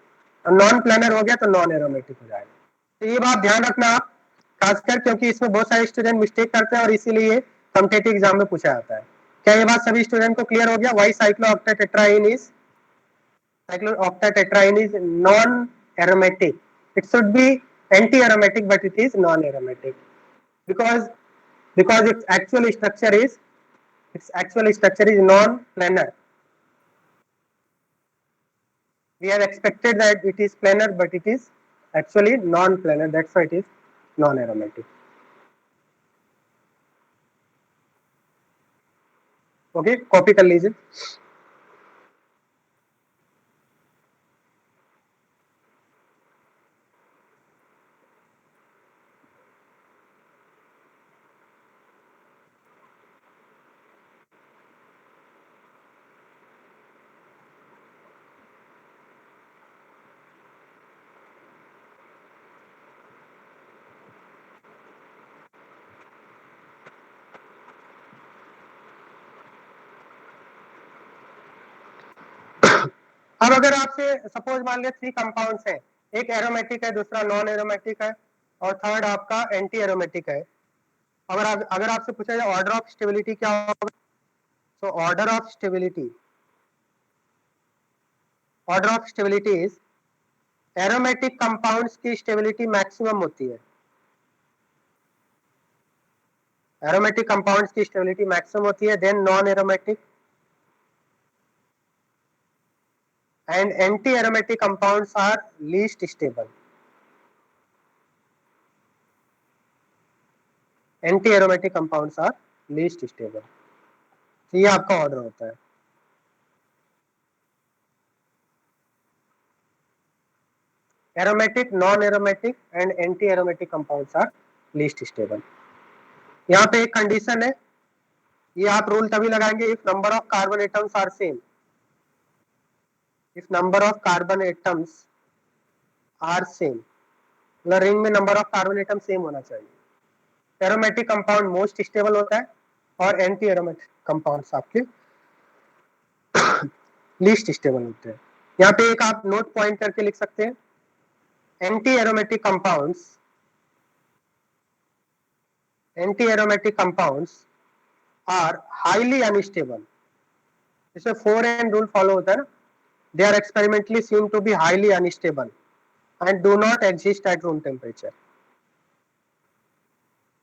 नॉन प्लानर हो गया तो नॉन एरोमेटिक हो जाएगा। तो ये बात ध्यान रखना आप, खासकर क्योंकि इसमें बहुत सारे स्टूडेंट मिस्टेक करते हैं और इसीलिए कॉम्पिटिटिव एग्जाम में पूछा जाता है। क्या ये बात सभी स्टूडेंट को क्लियर हो गया? Why cyclooctatetraene is non aromatic? It should be anti aromatic, but it is non aromatic because its actual structure is non planar. We have expected that it is planar, but it is actually non planar, that's why it is non aromatic. Okay, copy कर लीजिए। अब अगर आपसे suppose मान लिया 3 compounds हैं, एक aromatic है, दूसरा नॉन एरोमेटिक है और थर्ड आपका एंटी एरोमेटिक है। अगर आपसे पूछा जाए ऑर्डर ऑफ स्टेबिलिटी क्या होगा, तो order of stability is aromatic compounds की स्टेबिलिटी मैक्सिमम होती है। एरोमेटिक कंपाउंड्स की स्टेबिलिटी मैक्सिमम होती है, then non aromatic and anti-aromatic compounds are least stable. Anti-aromatic compounds are least stable. तो ये आपका ऑर्डर होता है। Aromatic, non aromatic and anti aromatic compounds are least stable. यहाँ पे एक कंडीशन है, ये आप रूल तभी लगाएंगे if number of carbon atoms are same. If number of carbon atoms are same, मतलब रिंग में number of carbon atom same होना चाहिए। एरोमेटिक कंपाउंड मोस्ट स्टेबल होता है और एंटी एरोमेटिक कंपाउंड्स आपके लीस्ट स्टेबल होते हैं। यहाँ पे एक आप नोट पॉइंट करके लिख सकते हैं, anti aromatic compounds are highly unstable. इसमें 4n रूल फॉलो होता है ना, they are experimentally seen to be highly unstable and do not exist at room temperature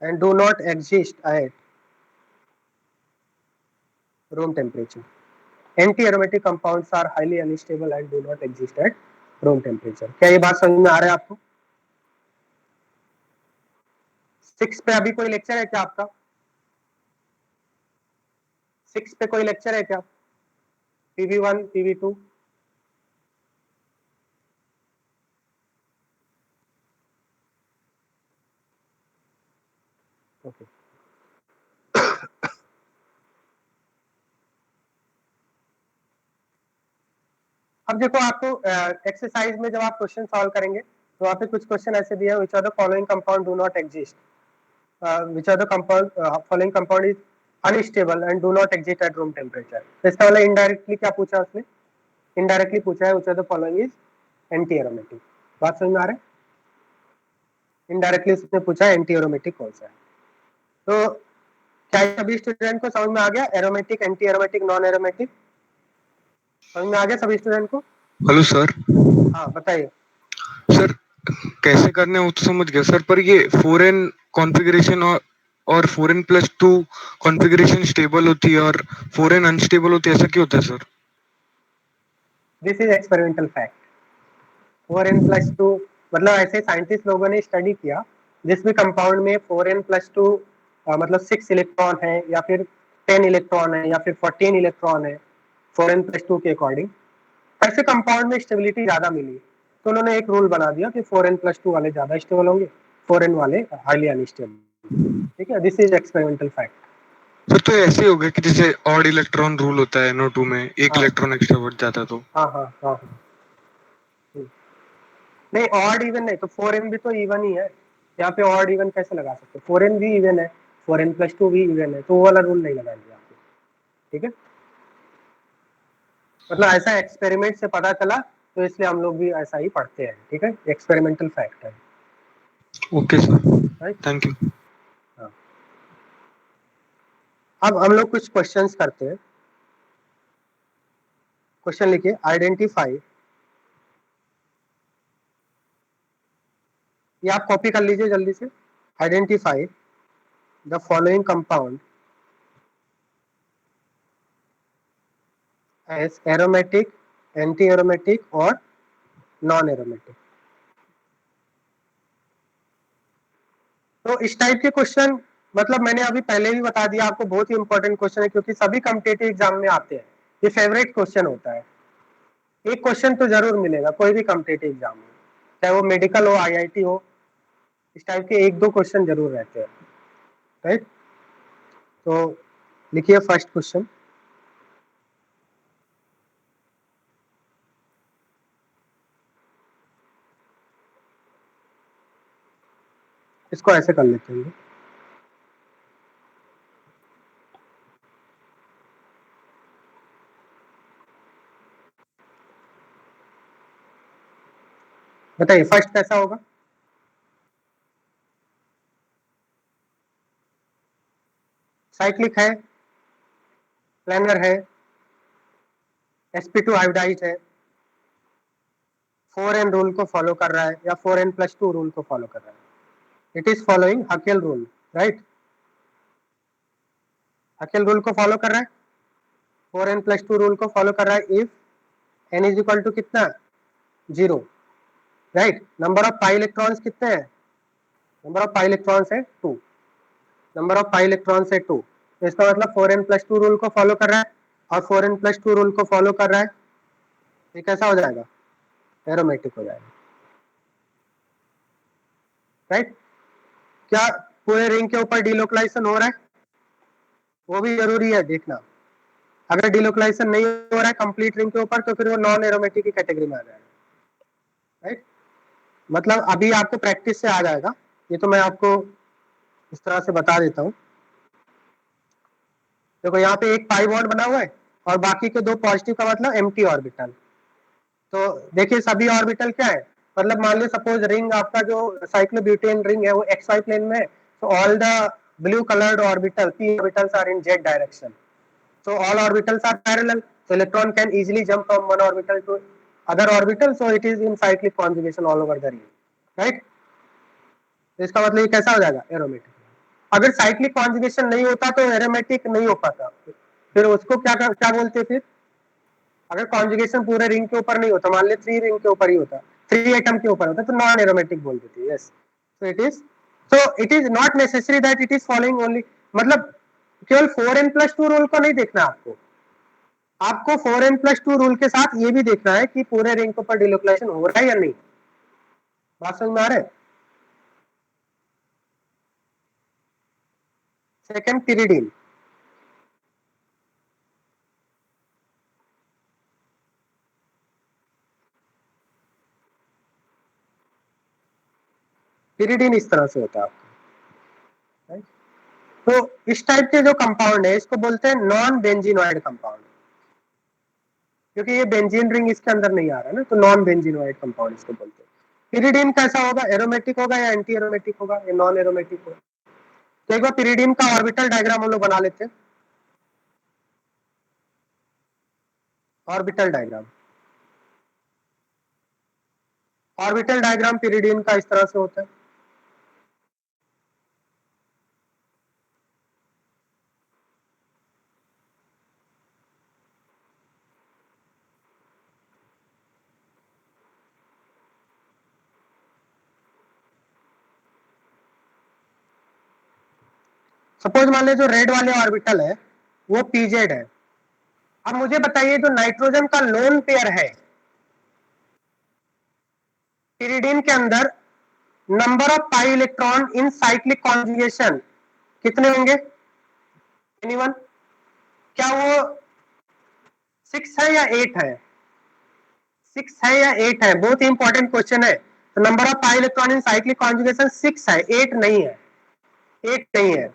and do not exist at room temperature. Anti-aromatic compounds are highly unstable and do not exist at room temperature. क्या ये बात समझ में आ रहा है आपको? 6 पे अभी कोई लेक्चर है क्या आपका? 6 पे कोई लेक्चर है क्या? PV1, PV2? ओके अब देखो आपको एक्सरसाइज में जब आप क्वेश्चन सॉल्व करेंगे तो वहाँ पे कुछ क्वेश्चन ऐसे दिए हैं, which are the following compound do not exist, which are the compound following compound is unstable and do not exist at room temperature. तो इसका वाला इनडायरेक्टली क्या पूछा उसने, इनडायरेक्टली पूछा है which are the following is anti aromatic. बात समझ में आ रहा है? इनडायरेक्टली उसने पूछा है एंटी एरोमेटिक कौन सा है। तो क्या सभी स्टूडेंट को समझ में आ गया aromatic, anti aromatic, non aromatic? समझ में आ गया सभी स्टूडेंट को? Hello sir. हाँ बताइए सर कैसे करने वो तो समझ गया सर, पर ये 4n कॉन्फ़िगरेशन और 4n+2 कॉन्फ़िगरेशन स्टेबल होती है और 4n अनस्टेबल होती है, ऐसा क्यों होता है sir? This is experimental fact. 4n+2 मतलब ऐसे साइंटिस्ट लोगों ने स्टडी किया, जिस भी कंपाउंड में 4n+2 मतलब 6 इलेक्ट्रॉन है या फिर 10 इलेक्ट्रॉन है या फिर 14 इलेक्ट्रॉन है 4n+2 के अकॉर्डिंग, ऐसे कंपाउंड में स्टेबिलिटी ज्यादा मिली, तो उन्होंने एक रूल बना दिया कि 4n+2 वाले ज्यादा स्टेबल होंगे, 4n वाले हाईली अनस्टेबल। ठीक है, this is experimental fact. Sir तो ऐसे हो गया कि जैसे ऑड इलेक्ट्रॉन रूल होता है NO2 में, एक हाँ इलेक्ट्रॉन एक्स्ट्रा बढ़ जाता तो। हाँ हाँ हाँ हाँ। नहीं ऑड इवन नहीं, तो 4n भी तो इवन ही है, यहाँ पे ऑड इवन कैसे लगा सकते? 4n भी इवन है, 4n+2 भी इवन है, तो वो वाला रूल नहीं लगाएंगे आपको। ठीक है, मतलब ऐसा एक्सपेरिमेंट से पता चला, तो इसलिए हम लोग भी ऐसा ही पढ़ते हैं। ठीक है, एक्सपेरिमेंटल फैक्ट है। Okay sir, right, thank you. हाँ। अब हम लोग कुछ क्वेश्चंस करते हैं। क्वेश्चन लिखिए, आइडेंटिफाई, ये आप कॉपी कर लीजिए जल्दी से। Identify the following compound as aromatic, anti aromatic और नॉन एरोमेटिक। तो इस टाइप के क्वेश्चन मतलब मैंने अभी पहले भी बता दिया आपको, बहुत ही इंपॉर्टेंट क्वेश्चन है, क्योंकि सभी कॉम्पिटिटिव एग्जाम में आते हैं, ये फेवरेट क्वेश्चन होता है। एक क्वेश्चन तो जरूर मिलेगा कोई भी कॉम्पिटिटिव एग्जाम में, चाहे वो मेडिकल हो, IIT हो, इस टाइप के एक दो क्वेश्चन जरूर रहते हैं। राइट, तो लिखिए फर्स्ट क्वेश्चन। इसको ऐसे कर लेते हैं, बताइए फर्स्ट कैसा होगा? साइक्लिक है, प्लेनर है, sp2 हाइब्रिडाइज है, 4n रूल को फॉलो कर रहा है या 4n+2 रूल को फॉलो कर रहा है। It is following Hückel rule. Right, Hückel rule को फॉलो कर रहा है, 4n+2 रूल को फॉलो कर रहा है if n is equal to कितना, 0। Right, number of pi electrons कितने हैं? नंबर ऑफ पाई इलेक्ट्रॉन्स है 2, नंबर ऑफ पाई इलेक्ट्रॉन्स है 2, तो इसका मतलब 4n+2 रूल को फॉलो कर रहा है और 4n+2 रूल को फॉलो कर रहा है, ये कैसा हो जाएगा? एरोमेटिक हो जाएगा। राइट, क्या पूरे रिंग के ऊपर डिलोकलाइजेशन हो रहा है? वो भी जरूरी है देखना। अगर डिलोकलाइजेशन नहीं हो रहा है कंप्लीट रिंग के ऊपर, तो फिर वो नॉन एरोमेटिक की कैटेगरी में आ जाएगा। राइट, मतलब अभी आपको प्रैक्टिस से आ जाएगा, ये तो मैं आपको इस तरह से बता देता हूँ। देखो यहाँ पे एक पाई बॉन्ड बना हुआ है और बाकी के दो पॉजिटिव का मतलब एम्प्टी ऑर्बिटल। तो देखिए सभी ऑर्बिटल क्या है, मतलब मान लो सपोज रिंग आपका जो साइक्लोब्यूटेन रिंग है वो XY प्लेन में है, तो all the blue coloured orbital, p orbitals are in z direction, so all orbitals are parallel, so electron can easily jump from one orbital to other orbital, so it is in cyclic conjugation all over the ring. right, तो इसका मतलब ये कैसा हो जाएगा? Aromatic. अगर cyclic conjugation नहीं होता तो एरोमेटिक नहीं हो पाता, फिर उसको क्या बोलते? फिर अगर कॉन्जुगेशन पूरे रिंग के ऊपर नहीं होता, मान ले 3 रिंग के ऊपर ही होता, 3 एटम के ऊपर होता, तो नॉन एरोमेटिक बोल देते हैं। Yes, so it is not necessary that it is following only, मतलब केवल 4n+2 रूल को नहीं देखना आपको, आपको 4n+2 रूल के साथ ये भी देखना है कि पूरे रिंग के ऊपर डिलोकलाइजेशन हो रहा है या नहीं। बात समझ में आ रहा है? सेकंड पिरिडीन, पिरिडीन इस तरह से होता है आपका, right? तो इस टाइप के जो कंपाउंड है इसको बोलते हैं नॉन बेंजीनोइड कंपाउंड, क्योंकि ये बेंजीन रिंग इसके अंदर नहीं आ रहा है ना, तो नॉन बेंजीनोइड कंपाउंड इसको बोलते हैं। पिरिडीन कैसा होगा, एरोमेटिक होगा या एंटी एरोमेटिक होगा या नॉन एरोमेटिक होगा? तो एक बार पिरिडीन का ऑर्बिटल डायग्राम हम लोग बना लेते हैं। Orbital diagram, orbital diagram pyridine का इस तरह से होता है। सपोज मान लीजिए जो रेड वाले ऑर्बिटल है वो पीजेड है। अब मुझे बताइए जो नाइट्रोजन का लोन पेयर है पिरिडीन के अंदर, number of pi electron in cyclic conjugation कितने होंगे? एनीवन? क्या वो 6 है या 8 है? 6 है या 8 है? बहुत ही इंपॉर्टेंट क्वेश्चन है। तो number of pi electron in cyclic conjugation 6 है, 8 नहीं है। 8 नहीं है।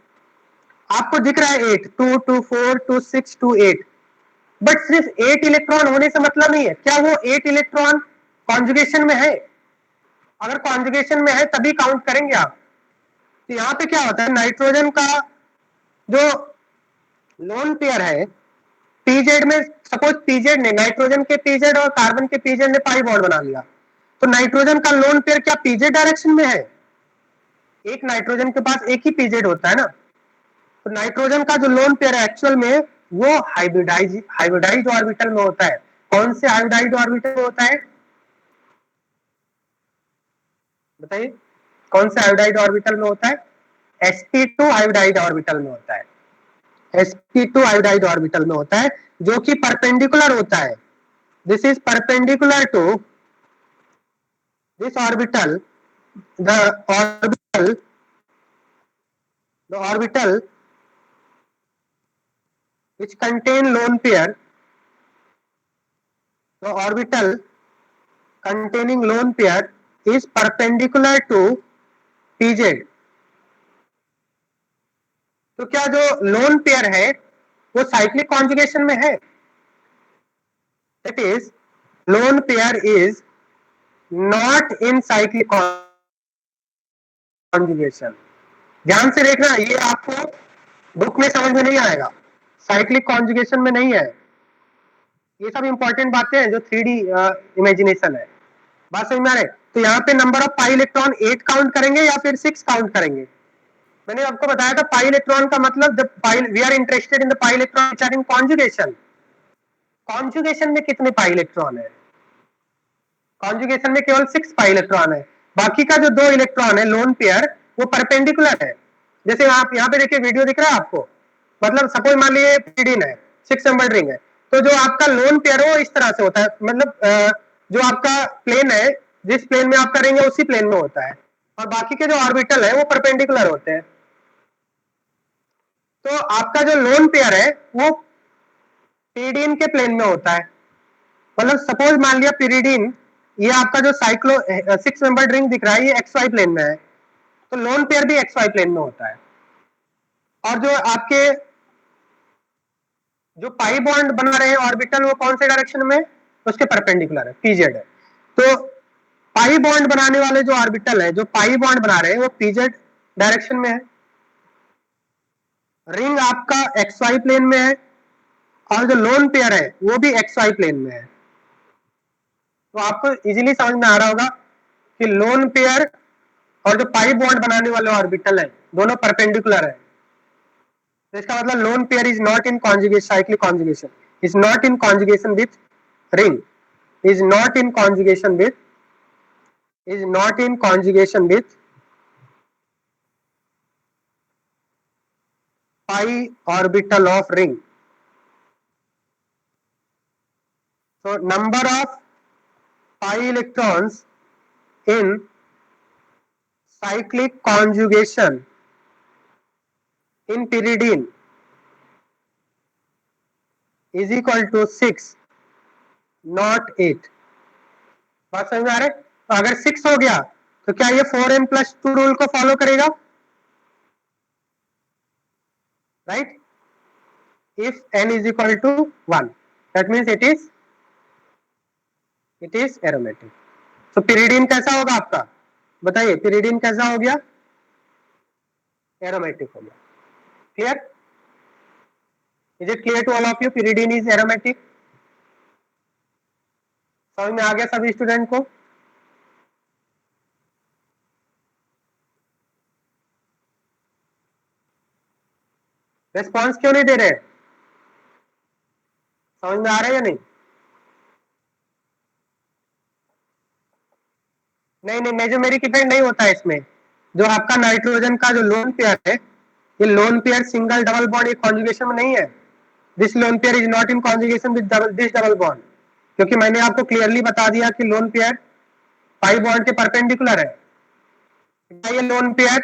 आपको दिख रहा है 8, 2 2 4 2 6 2 8, बट सिर्फ 8 इलेक्ट्रॉन होने से मतलब नहीं है। क्या वो 8 इलेक्ट्रॉन कॉन्जुगेशन में है? अगर कॉन्जुगेशन में है तभी काउंट करेंगे आप। तो यहाँ पे क्या होता है, नाइट्रोजन का जो लोन पेयर है पीजेड में, सपोज पीजेड ने नाइट्रोजन के पीजेड और कार्बन के पीजेड ने पाई बॉन्ड बना लिया, तो नाइट्रोजन का लोन पेयर क्या पीजेड डायरेक्शन में है? एक नाइट्रोजन के पास एक ही पीजेड होता है ना, तो नाइट्रोजन का जो लोन पेयर है एक्चुअल में वो हाइब्रिडाइज ऑर्बिटल में होता है। कौन से हाइब्रिडाइज ऑर्बिटल में होता है बताइए? कौन से हाइब्रिडाइज ऑर्बिटल में होता है? sp2 हाइब्रिडाइज ऑर्बिटल में होता है। sp2 हाइब्रिडाइज ऑर्बिटल में होता है जो कि परपेंडिकुलर होता है। This is perpendicular to this orbital, the orbital the orbital which contain lone pair, the orbital containing lone pair is perpendicular to pz। तो क्या जो लोन पेयर है वो साइक्लिक कॉन्जुगेशन में है? That is loan pair is not in cyclic conjugation. ध्यान से देखना, ये आपको बुक में समझ में नहीं आएगा, साइक्लिक कॉन्जुगेशन में नहीं है। ये सब इंपॉर्टेंट बातें हैं जो 3D इमेजिनेशन है। बात समझ में आ रही है? तो यहाँ पे number of pi electron 8 count करेंगे या फिर 6 काउंट करेंगे? मैंने आपको बताया था पाई इलेक्ट्रॉन का मतलब we are interested in the pi electron which are in conjugation. Conjugation में कितने पाई इलेक्ट्रॉन है? कॉन्जुगेशन में केवल 6 पाई इलेक्ट्रॉन है। बाकी का जो 2 इलेक्ट्रॉन है लोन पेयर वो परपेंडिकुलर है। जैसे आप यहाँ पे देखिए, वीडियो दिख रहा है आपको, मतलब सपोज मान लीजिए पिरिडीन है, 6 नंबर रिंग है, तो जो आपका लोन पेयर है वो इस तरह से होता है, मतलब जो आपका प्लेन है, जिस प्लेन में आपका रिंग है उसी प्लेन में होता है, और बाकी के जो ऑर्बिटल है वो परपेंडिकुलर होते हैं। तो आपका जो लोन पेयर है वो पिरिडीन के प्लेन में होता है। मतलब सपोज मान लिया पिरिडीन, ये आपका जो साइक्लो 6 मेंबर्ड रिंग दिख रहा है ये एक्स वाई प्लेन में है, तो लोन पेयर भी एक्स वाई प्लेन में होता है। और जो आपके जो पाई बॉन्ड बना रहे हैं ऑर्बिटल वो कौन से डायरेक्शन में? उसके परपेंडिकुलर है, पीजेड है। तो पाई बॉन्ड बनाने वाले जो ऑर्बिटल है, जो पाई बॉन्ड बना रहे हैं वो पीजेड डायरेक्शन में है। रिंग आपका एक्स वाई प्लेन में है और जो लोन पेयर है वो भी एक्स वाई प्लेन में है। तो आपको इजीली समझ में आ रहा होगा कि लोन पेयर और जो पाई बॉन्ड बनाने वाले ऑर्बिटल है दोनों परपेंडिकुलर है। तो इसका मतलब loan pair is not in conjugation, cyclic conjugation, is not in conjugation with ring, is not in conjugation with pi orbital of ring. So number of pi electrons in cyclic conjugation in pyridine is equal to 6 not 8। बात समझ में आ रहा है? तो अगर 6 हो गया तो क्या ये 4n+2 रूल को फॉलो करेगा? Right, if n is equal to 1, that means it is aromatic. तो pyridine कैसा होगा आपका? बताइए, pyridine कैसा हो गया? एरोमेटिक हो गया. Clear? Is it clear to all of you? pyridine is aromatic. समझ में आ गया सभी स्टूडेंट को? रिस्पॉन्स क्यों नहीं दे रहे? समझ में आ रहा है या नहीं? नहीं, मेजोमेरिक इफेक्ट नहीं होता है इसमें. जो आपका नाइट्रोजन का जो लोन पेयर है, ये lone pair single double bond ये कॉन्जुगेशन में नहीं है. This loan pair is not in conjugation with this double bond, क्योंकि मैंने आपको क्लियरली बता दिया कि लोन पेयर पाई बॉन्ड के परपेंडिकुलर है. क्या ये लोन पेयर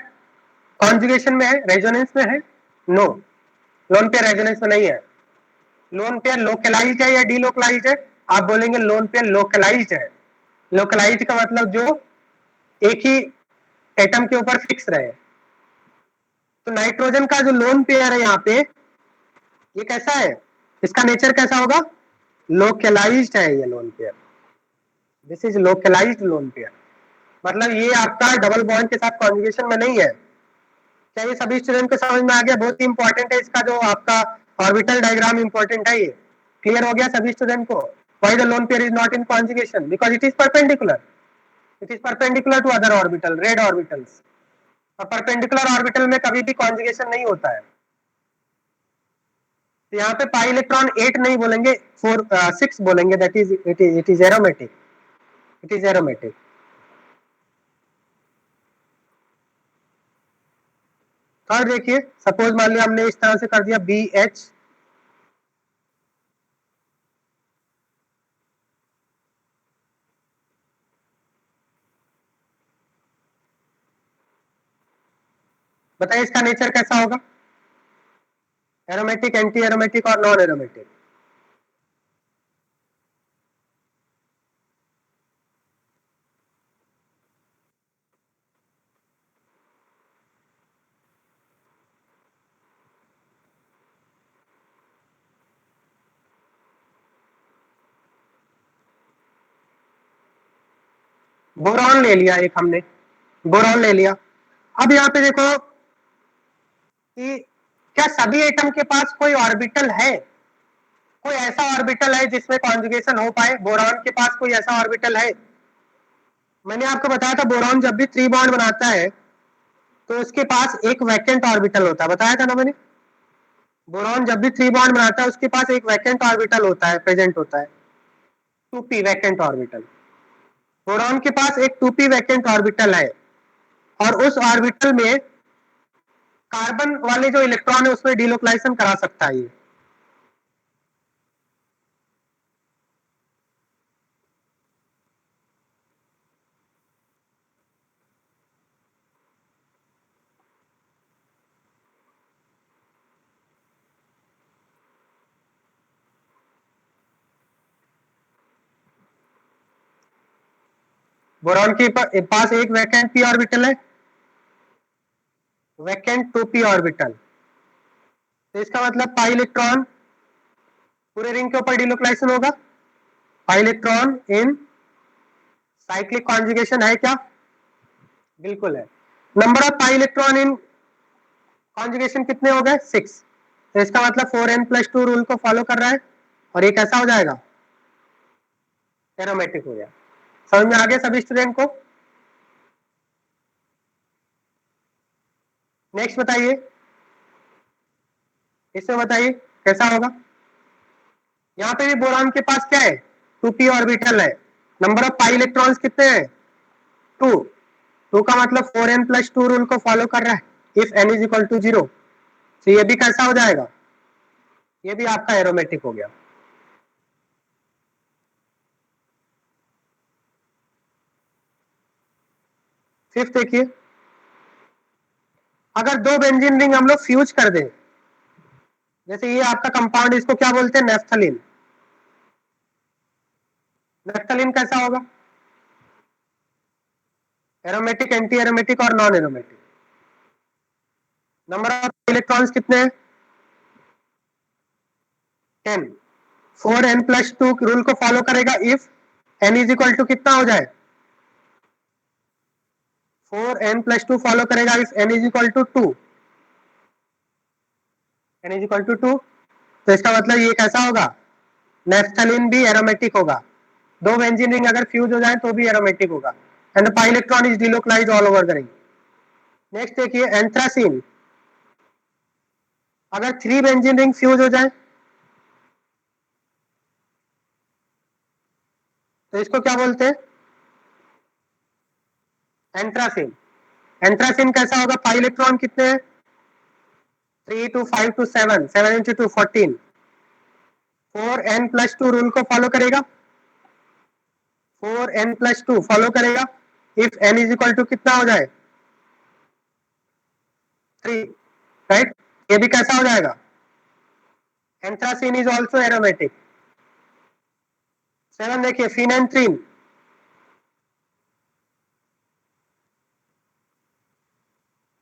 कॉन्जुगेशन में है, रेजोनेंस में है? नो, लोन पेयर रेजोनेंस में नहीं है. लोन पेयर लोकलाइज्ड है या डीलोकलाइज्ड है? आप बोलेंगे लोन पेयर लोकलाइज्ड है. लोकलाइज्ड का मतलब जो एक ही एटम के ऊपर फिक्स रहे. तो नाइट्रोजन का जो लोन पेयर है यहाँ पे, ये कैसा है? इसका नेचर कैसा होगा? लोकलाइज्ड है ये lone pair. This is localized lone pair. मतलब ये आपका डबल बॉन्ड के साथ कॉन्जुगेशन में नहीं है. क्या ये सभी स्टूडेंट को समझ में आ गया? बहुत ही इंपॉर्टेंट है इसका जो आपका ऑर्बिटल डायग्राम इंपॉर्टेंट है. ये क्लियर हो गया सभी स्टूडेंट को? Why the lone pair is not in conjugation? Because it is perpendicular. It is perpendicular to other orbital, red orbitals. और परपेंडिकुलर ऑर्बिटल में कभी भी कॉन्जुगेशन नहीं होता है. तो यहाँ पे पाई इलेक्ट्रॉन 8 नहीं बोलेंगे, 6 बोलेंगे. That is it is aromatic. It is aromatic. Third देखिए, सपोज मान लिया हमने इस तरह से कर दिया BH, बताइए इसका नेचर कैसा होगा? एरोमेटिक, एंटी एरोमेटिक और नॉन एरोमेटिक? बोरॉन ले लिया एक हमने, बोरॉन ले लिया. अब यहाँ पे देखो कि क्या सभी एटम के पास कोई ऑर्बिटल है? कोई ऐसा ऑर्बिटल है जिसमें कॉन्जुगेशन हो पाए? बोरॉन के पास कोई ऐसा ऑर्बिटल है? मैंने आपको बताया था बोरॉन जब भी 3 बॉन्ड बनाता है तो उसके पास एक वैकेंट ऑर्बिटल होता है. बताया था ना मैंने? बोरॉन जब भी 3 बॉन्ड बनाता है उसके पास एक वैकेंट ऑर्बिटल होता है, प्रेजेंट होता है. 2p vacant orbital. बोरॉन के पास एक 2p वैकेंट ऑर्बिटल है और उस ऑर्बिटल में कार्बन वाले जो इलेक्ट्रॉन है उसमें डीलोकलाइजेशन करा सकता है. ये बोरॉन के पास एक वैकेंट p ऑर्बिटल है, वैकेंट 2p ऑर्बिटल. तो इसका मतलब पाई इलेक्ट्रॉन पूरे रिंग के ऊपर डीलोकलाइजेशन होगा. Pi electron in cyclic conjugation है क्या? बिल्कुल है. Number of pi electron in conjugation कितने हो गए? 6. तो इसका मतलब 4n+2 रूल को फॉलो कर रहा है और ये कैसा हो जाएगा? एरोमेटिक हो गया. समझ में आ गया सभी स्टूडेंट को? नेक्स्ट बताइए, इसमें बताइए कैसा होगा? यहाँ पे भी बोरॉन के पास क्या है? 2p ऑर्बिटल है. नंबर ऑफ पाई इलेक्ट्रॉन्स कितने हैं? 2. 2 का मतलब 4n+2 रूल को फॉलो कर रहा है. If n is equal to 0, तो ये भी कैसा हो जाएगा? ये भी आपका एरोमेटिक हो गया. फिफ्थ देखिए, अगर दो बेंजीन रिंग हम लोग फ्यूज कर दें, जैसे ये आपका कंपाउंड, इसको क्या बोलते हैं? नेफ्थलीन. नेफ्थलीन कैसा होगा? एरोमेटिक, एंटी एरोमेटिक और non aromatic. Number of electrons कितने हैं? 10। 4n+2 रूल को फॉलो करेगा if n is equal to कितना हो जाए? 4n+2 फॉलो करेगा if n is equal to 2। n is equal to 2, तो इसका मतलब ये कैसा होगा? नेफ्थलीन भी एरोमेटिक होगा। दो बेंजीन रिंग अगर फ्यूज हो जाए तो भी एरोमेटिक होगा। And the pi electron is delocalized all over the ring. Next देखिए एंथ्रासीन, अगर 3 बेंजीन रिंग फ्यूज हो जाए तो इसको क्या बोलते हैं? एंथ्रासीन। एंथ्रासीन कैसा होगा? पाई इलेक्ट्रॉन कितने हैं? 3 to 5 to 7, 7 into 2 14। 4n+2 rule को फॉलो करेगा, 4n+2 फॉलो करेगा if n is equal to कितना हो जाए? 3, राइट। ये भी कैसा हो जाएगा? Anthracene is also aromatic. 7 देखिए फिनेंथ्रीन,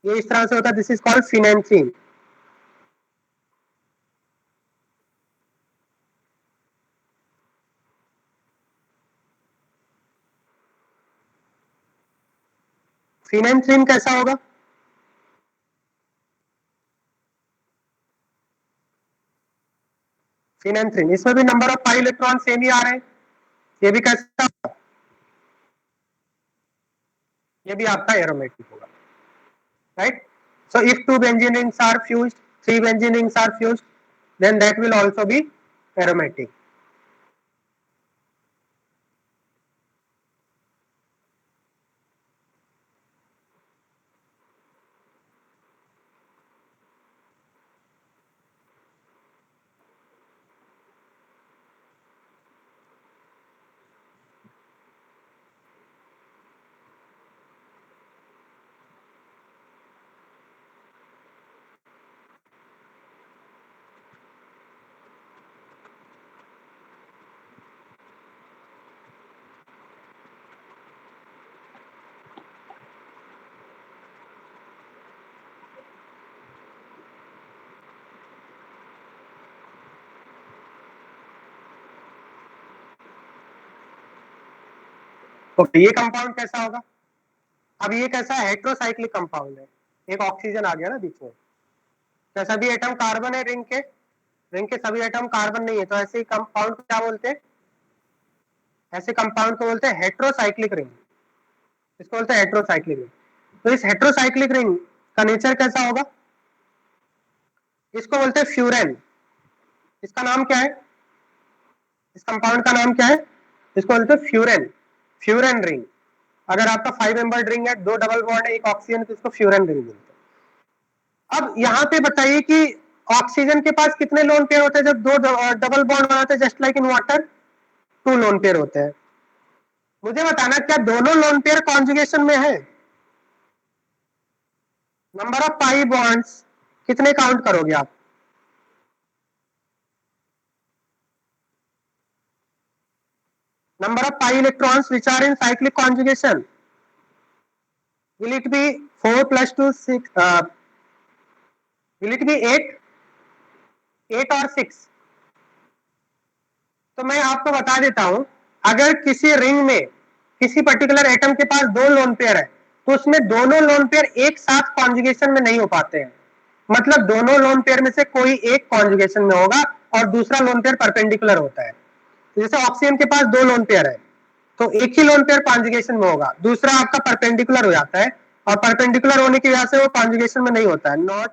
ये इस तरह से होता है, this is called phenanthrene. Phenanthrene कैसा होगा? फिनेंथ्रीन, इसमें भी number of pi electron same ही आ रहे हैं। ये भी कैसा होगा? ये भी आपका एरोमेटिक होगा, right. So if 2 benzene rings are fused, 3 benzene rings are fused, then that will also be aromatic. Okay, ये कंपाउंड कैसा होगा? अब ये कैसा हेट्रोसाइक्लिक कंपाउंड है, एक ऑक्सीजन आ गया ना बीच में। क्या सभी एटम कार्बन है रिंग के? रिंग के सभी एटम कार्बन नहीं है, तो ऐसे कंपाउंड को क्या बोलते हैं? ऐसे कंपाउंड को बोलते हैं हेट्रोसाइक्लिक रिंग। इसको बोलते हैं हेट्रोसाइक्लिक रिंग। तो इस हेट्रोसाइक्लिक रिंग का नेचर कैसा होगा? इसको बोलते हैं फ्यूरेन। इसका नाम क्या है? इस कंपाउंड का नाम क्या है? इसको बोलते हैं फ्यूरेन, फ्यूरेन रिंग। अगर आपका 5 मेंबर रिंग है, 2 डबल बॉन्ड है, एक ऑक्सीजन, तो इसको फ्यूरेन रिंग बोलते हैं। अब यहाँ पे बताइए कि ऑक्सीजन के पास कितने लोन पेयर होते हैं जब 2 डबल बॉन्ड बनाते हैं? Just like in water 2 lone pair होते हैं। मुझे बताना क्या दोनों लोन पेयर कॉन्जुगेशन में है? नंबर ऑफ पाई बॉन्ड्स कितने काउंट करोगे आप? Number of pi electrons which are in cyclic conjugation, will it be 4 plus 2 6? Will it be 8, 8 or 6? तो मैं आपको बता देता हूं, अगर किसी रिंग में किसी पर्टिकुलर एटम के पास 2 लोन पेयर है तो उसमें दोनों लोन पेयर एक साथ कॉन्जुगेशन में नहीं हो पाते हैं। मतलब दोनों लोन पेयर में से कोई एक कॉन्जुगेशन में होगा और दूसरा लोन पेयर परपेंडिकुलर होता है। जैसे ऑक्सीजन के पास 2 लोन पेयर है तो एक ही लोन पेयर कॉन्जुगेशन में होगा, दूसरा आपका परपेंडिकुलर हो जाता है, और परपेंडिकुलर होने की वजह से वो कॉन्जुगेशन में नहीं होता है, नॉट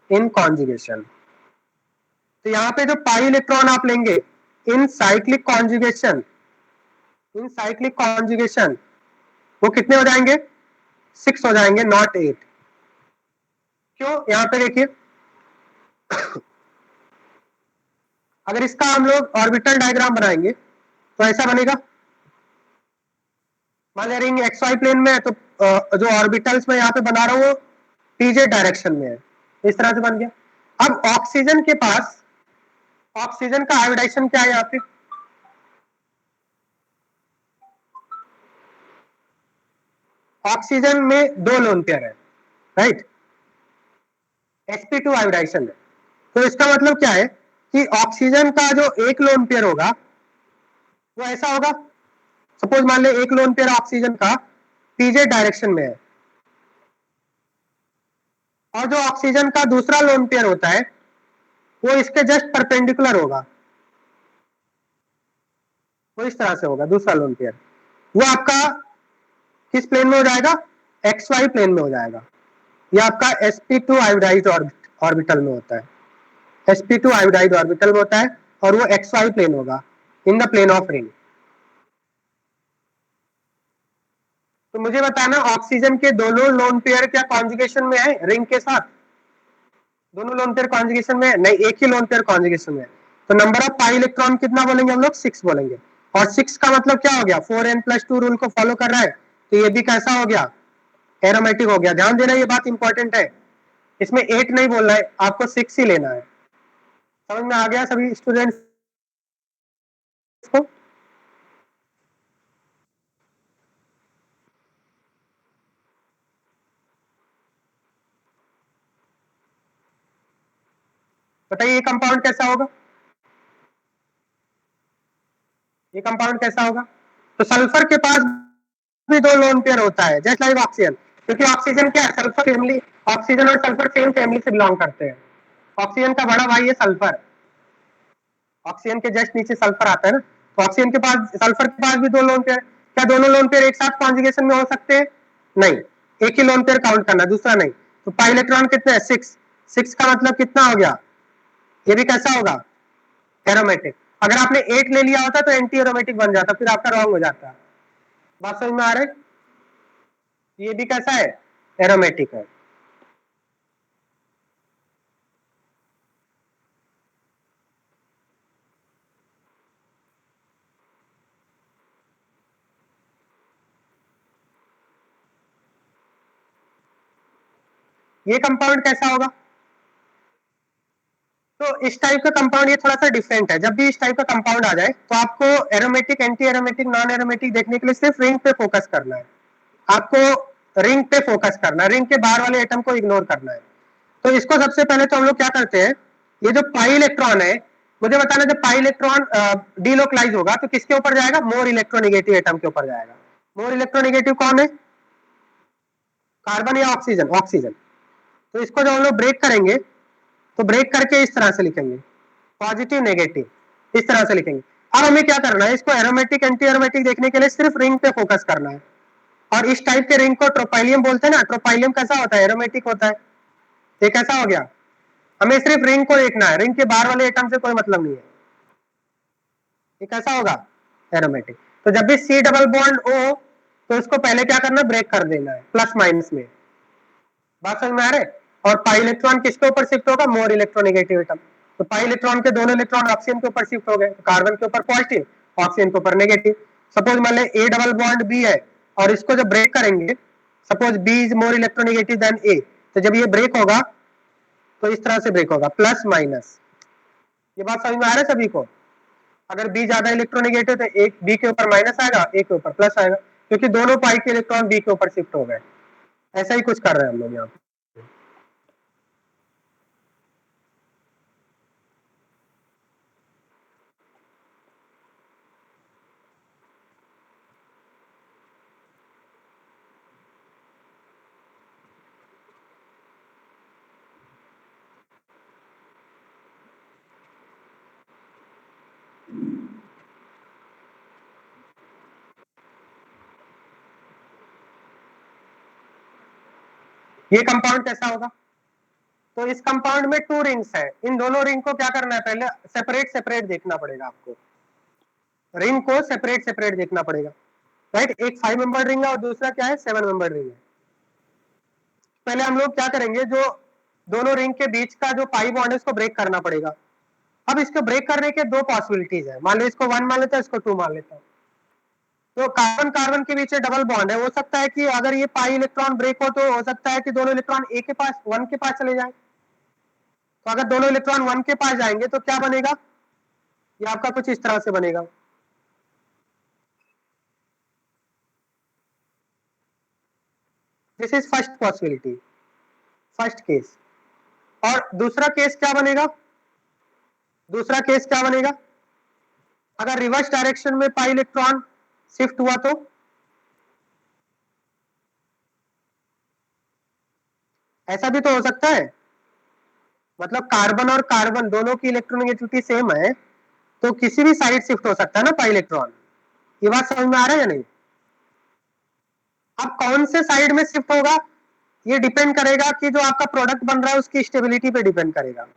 इन कॉन्जुगेशन। तो यहाँ पे जो पाई इलेक्ट्रॉन आप लेंगे इन साइक्लिक कॉन्जुगेशन, इन साइक्लिक कॉन्जुगेशन वो कितने हो जाएंगे? 6 हो जाएंगे, नॉट 8। क्यों? यहाँ पे देखिए अगर इसका हम लोग ऑर्बिटल डायग्राम बनाएंगे तो ऐसा बनेगा। मान लिया रिंग एक्स वाई प्लेन में है तो जो ऑर्बिटल्स में यहाँ पे बना रहा हूं वो पीजे डायरेक्शन में है, इस तरह से बन गया। अब ऑक्सीजन के पास, ऑक्सीजन का आयोडाइजेशन क्या है यहाँ पे? ऑक्सीजन में 2 लोन पेयर है, राइट, sp2 आयोडाइजेशन है। तो इसका मतलब क्या है कि ऑक्सीजन का जो एक लोन पेयर होगा वो ऐसा होगा, सपोज मान ले एक लोन पेयर ऑक्सीजन का पीजे डायरेक्शन में है, और जो ऑक्सीजन का दूसरा लोन पेयर होता है वो इसके जस्ट परपेंडिकुलर होगा, वो इस तरह से होगा दूसरा लोन पेयर, वो आपका किस प्लेन में हो जाएगा, XY प्लेन में हो जाएगा। ये आपका sp2 आयोडाइज्ड ऑर्बिटल में होता है, sp2 आयोडाइज्ड ऑर्बिटल में होता है, और वो XY प्लेन होगा, in the plane of ring. तो मुझे बताना ऑक्सीजन के दोनों लोन पेयर क्या कॉन्जुगेशन में है रिंग के साथ, दोनों लोन पेयर कॉन्जुगेशन में है नहीं, एक ही लोन पेयर कॉन्जुगेशन में है। तो नंबर ऑफ पाई इलेक्ट्रॉन कितना बोलेंगे हम लोग, 6 बोलेंगे, और 6 का मतलब क्या हो गया, 4n+2 रूल को फॉलो कर रहा है, तो ये भी कैसा हो गया, एरोमेटिक हो गया। ध्यान देना ये बात इंपॉर्टेंट है, इसमें 8 नहीं बोलना है, आपको 6 ही लेना है। समझ में आ गया सभी स्टूडेंट्स को? बताइए ये कंपाउंड कैसा होगा, ये कंपाउंड कैसा होगा। तो सल्फर के पास भी 2 लोन पेयर होता है जस्ट लाइक ऑक्सीजन, क्योंकि ऑक्सीजन क्या है, सल्फर फैमिली, ऑक्सीजन और सल्फर सेम फैमिली से बिलोंग करते हैं। ऑक्सीजन का बड़ा भाई है सल्फर, ऑक्सीजन के जस्ट नीचे सल्फर आता है ना, तो ऑक्सीजन के पास, सल्फर के पास भी 2 लोन पेयर। क्या दोनों लोन पेयर एक साथ कॉन्जुगेशन में हो सकते हैं, नहीं, एक ही लोन पेयर काउंट करना, दूसरा नहीं। तो पाई इलेक्ट्रॉन कितने हैं, 6, 6 का मतलब कितना हो गया, ये भी कैसा होगा, एरोमेटिक। अगर आपने 8 ले लिया होता तो एंटी एरोमेटिक बन जाता, फिर आपका रॉन्ग हो जाता। बात समझ में आ रहा है, ये भी कैसा है, एरोमेटिक है। ये कंपाउंड कैसा होगा, तो इस टाइप का कंपाउंड ये थोड़ा सा डिफरेंट है। जब भी इस टाइप का कंपाउंड आ जाए तो आपको aromatic, anti aromatic, non aromatic देखने के लिए सिर्फ रिंग पे फोकस करना है, आपको रिंग पे फोकस करना है, रिंग के बाहर वाले एटम को इग्नोर करना है। तो इसको सबसे पहले तो हम लोग क्या करते हैं, ये जो पाई इलेक्ट्रॉन है, मुझे बताना जब पाई इलेक्ट्रॉन डीलोकलाइज होगा तो किसके ऊपर जाएगा, मोर इलेक्ट्रोनेगेटिव एटम के ऊपर जाएगा। मोर इलेक्ट्रोनेगेटिव कौन है, कार्बन या ऑक्सीजन, ऑक्सीजन। तो इसको जब हम लोग ब्रेक करेंगे तो ब्रेक करके इस तरह से लिखेंगे, पॉजिटिव नेगेटिव, इस तरह से लिखेंगे। अब हमें क्या करना है, इसको एरोमेटिक एंटी एरोमेटिक देखने के लिए सिर्फ रिंग पे फोकस करना है, और इस टाइप के रिंग को ट्रोपाइलियम बोलते हैं ना। ट्रोपाइलियम कैसा होता है, एरोमेटिक होता है। ये कैसा हो गया, हमें सिर्फ रिंग को देखना है, रिंग के बाहर वाले एटम से कोई मतलब नहीं है। ये कैसा होगा, एरोमेटिक। तो जब भी C डबल बॉन्ड O तो इसको पहले क्या करना, ब्रेक कर देना है प्लस माइनस में। बात समझ में आ रहा है। और पाई इलेक्ट्रॉन किसके ऊपर शिफ्ट होगा, मोर इलेक्ट्रोनेगेटिव एटम। तो पाई इलेक्ट्रॉन के दोनों इलेक्ट्रॉन ऑक्सीजन के ऊपर शिफ्ट हो गए, कार्बन के ऊपर पॉजिटिव, ऑक्सीजन के ऊपर नेगेटिव। सपोज मान ले A डबल बॉन्ड B है, और इसको जब ब्रेक करेंगे, suppose B is more electronegative than A, तो जब ये ब्रेक होगा तो इस तरह से ब्रेक होगा, प्लस माइनस। ये बात समझ में आ रहा है सभी को। अगर B ज्यादा इलेक्ट्रोनेगेटिव तो एक B के ऊपर माइनस आएगा, A के ऊपर प्लस आएगा, क्योंकि दोनों पाई के इलेक्ट्रॉन B के ऊपर शिफ्ट हो गए। ऐसा ही कुछ कर रहे हैं हम लोग यहाँ। ये कंपाउंड कैसा होगा, तो इस कंपाउंड में 2 रिंग्स है, इन दोनों रिंग को क्या करना है, पहले सेपरेट सेपरेट देखना पड़ेगा आपको, रिंग को सेपरेट सेपरेट देखना पड़ेगा, राइट। एक 5 मेंबर रिंग है और दूसरा क्या है, 7 मेंबर रिंग है। पहले हम लोग क्या करेंगे, जो दोनों रिंग के बीच का जो पाई बॉन्ड है उसको ब्रेक करना पड़ेगा। अब इसको ब्रेक करने के 2 पॉसिबिलिटीज है, मान लो इसको 1 मान लेता है, इसको 2 मान लेता है। तो कार्बन कार्बन के बीच डबल बॉन्ड है, हो सकता है कि अगर ये पाई इलेक्ट्रॉन ब्रेक हो तो हो सकता है कि दोनों इलेक्ट्रॉन ए के पास, 1 के पास चले जाए। तो अगर दोनों इलेक्ट्रॉन 1 के पास जाएंगे तो क्या बनेगा, ये आपका कुछ इस तरह से बनेगा। This is first possibility, first case. और दूसरा केस क्या बनेगा? दूसरा केस क्या बनेगा? अगर रिवर्स डायरेक्शन में पाई इलेक्ट्रॉन शिफ्ट हुआ तो ऐसा भी तो हो सकता है, मतलब कार्बन और कार्बन दोनों की इलेक्ट्रोनेगेटिविटी सेम है, तो किसी भी साइड शिफ्ट हो सकता है ना पाई इलेक्ट्रॉन। ये बात समझ में आ रहा है या नहीं? अब कौन से साइड में शिफ्ट होगा ये डिपेंड करेगा कि जो आपका प्रोडक्ट बन रहा है उसकी स्टेबिलिटी पे डिपेंड करेगा।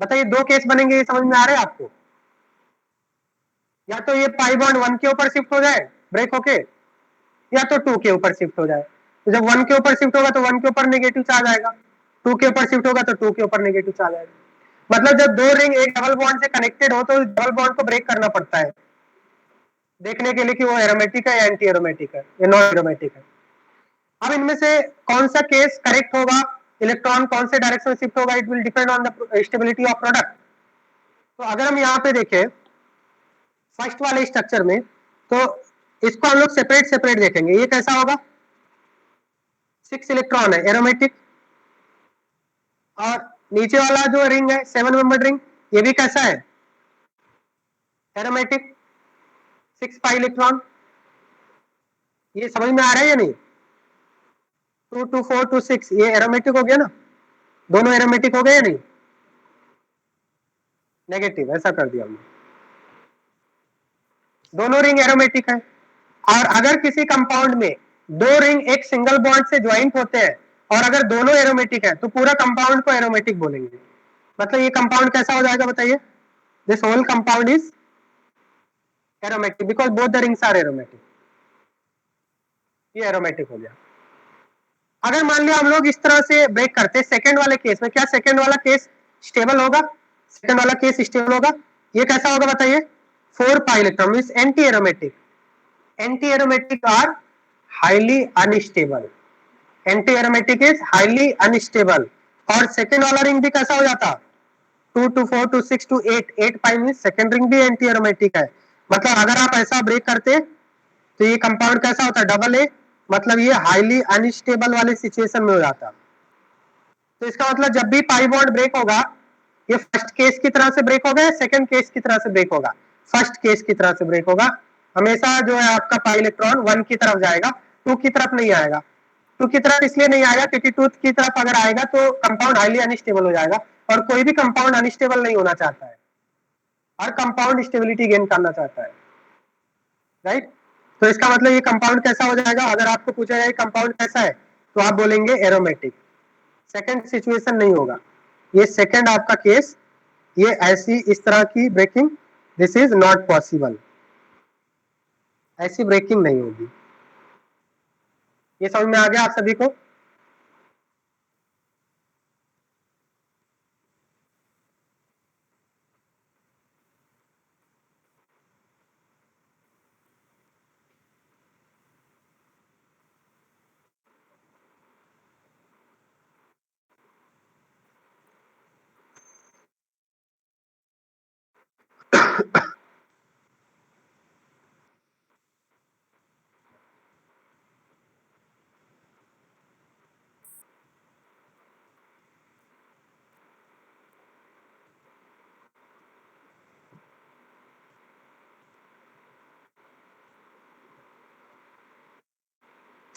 बताइए, दो केस बनेंगे, ये समझ में आ रहा है आपको? या तो ये पाई बॉन्ड 1 के ऊपर शिफ्ट हो जाए ब्रेक होके, या तो 2 के ऊपर शिफ्ट हो जाए। तो जब 1 के ऊपर शिफ्ट होगा तो 1 के ऊपर नेगेटिव चार्ज आएगा, 2 के ऊपर शिफ्ट होगा तो 2 के ऊपर नेगेटिव चार्ज आएगा। मतलब जब दो रिंग एक डबल बॉन्ड से कनेक्टेड हो तो डबल बॉन्ड को ब्रेक करना पड़ता है देखने के लिए कि वो एरोमेटिक है या एंटी एरोमेटिक है या नॉन एरोमेटिक है। अब इनमें से कौन सा केस करेक्ट होगा, इलेक्ट्रॉन कौन से डायरेक्शन में शिफ्ट होगा, it will depend on the stability of product. तो अगर हम यहाँ पे देखें फर्स्ट वाले स्ट्रक्चर में, तो इसको हम लोग सेपरेट सेपरेट देखेंगे। ये कैसा होगा? 6 इलेक्ट्रॉन है, एरोमेटिक। और नीचे वाला जो रिंग है 7 मेंबर रिंग, ये भी कैसा है? Aromatic, 6 pi electron. ये समझ में आ रहा है या नहीं? 2 2 4 2 6 ये एरोमेटिक हो गया ना, दोनों एरोमेटिक हो गए या नहीं? नेगेटिव, ऐसा कर दिया हमने, दोनों रिंग एरोमेटिक है। और अगर किसी कंपाउंड में दो रिंग एक सिंगल बॉन्ड से ज्वाइंट होते हैं और अगर दोनों एरोमेटिक है तो पूरा कंपाउंड को एरोमेटिक बोलेंगे। मतलब ये कंपाउंड कैसा हो जाएगा बताइए? This whole compound is aromatic because both the rings are aromatic. ये एरोमेटिक हो गया। अगर मान लिया हम लोग इस तरह से ब्रेक करते हैं सेकंड वाले केस में, क्या सेकंड वाला केस स्टेबल होगा? सेकंड वाला केस स्टेबल होगा। ये कैसा होगा बताइए? 4 pi electron means anti aromatic. Anti aromatic are highly unstable, anti aromatic is highly unstable. और सेकंड वाला रिंग भी कैसा हो जाता? 2 2 4 2 6 2 8 8 पाई मींस सेकंड रिंग भी एंटी एरोमेटिक है। मतलब अगर आप ऐसा ब्रेक करते तो ये कंपाउंड कैसा होता? डबल ए, मतलब ये हाईली अनस्टेबल वाले सिचुएशन में हो जाता। तो इसका मतलब जब भी पाई बॉन्ड ब्रेक होगा ये फर्स्ट केस की तरह से ब्रेक होगा या सेकंड केस की तरह से ब्रेक होगा? फर्स्ट केस की तरह से ब्रेक होगा। हमेशा जो है आपका पाई इलेक्ट्रॉन 1 की तरफ जाएगा, 2 की तरफ नहीं आएगा। 2 की तरफ इसलिए नहीं आएगा क्योंकि 2 की तरफ अगर आएगा तो कंपाउंड हाईली अनस्टेबल हो जाएगा, और कोई भी कंपाउंड अनस्टेबल नहीं होना चाहता है, हर कंपाउंड स्टेबिलिटी गेन करना चाहता है, राइट? तो इसका मतलब ये कंपाउंड कैसा हो जाएगा? अगर आपको पूछा जाए कंपाउंड कैसा है तो आप बोलेंगे एरोमेटिक। सेकंड सिचुएशन नहीं होगा, ये सेकंड आपका केस, ये ऐसी इस तरह की breaking this is not possible, ऐसी ब्रेकिंग नहीं होगी। ये समझ में आ गया आप सभी को?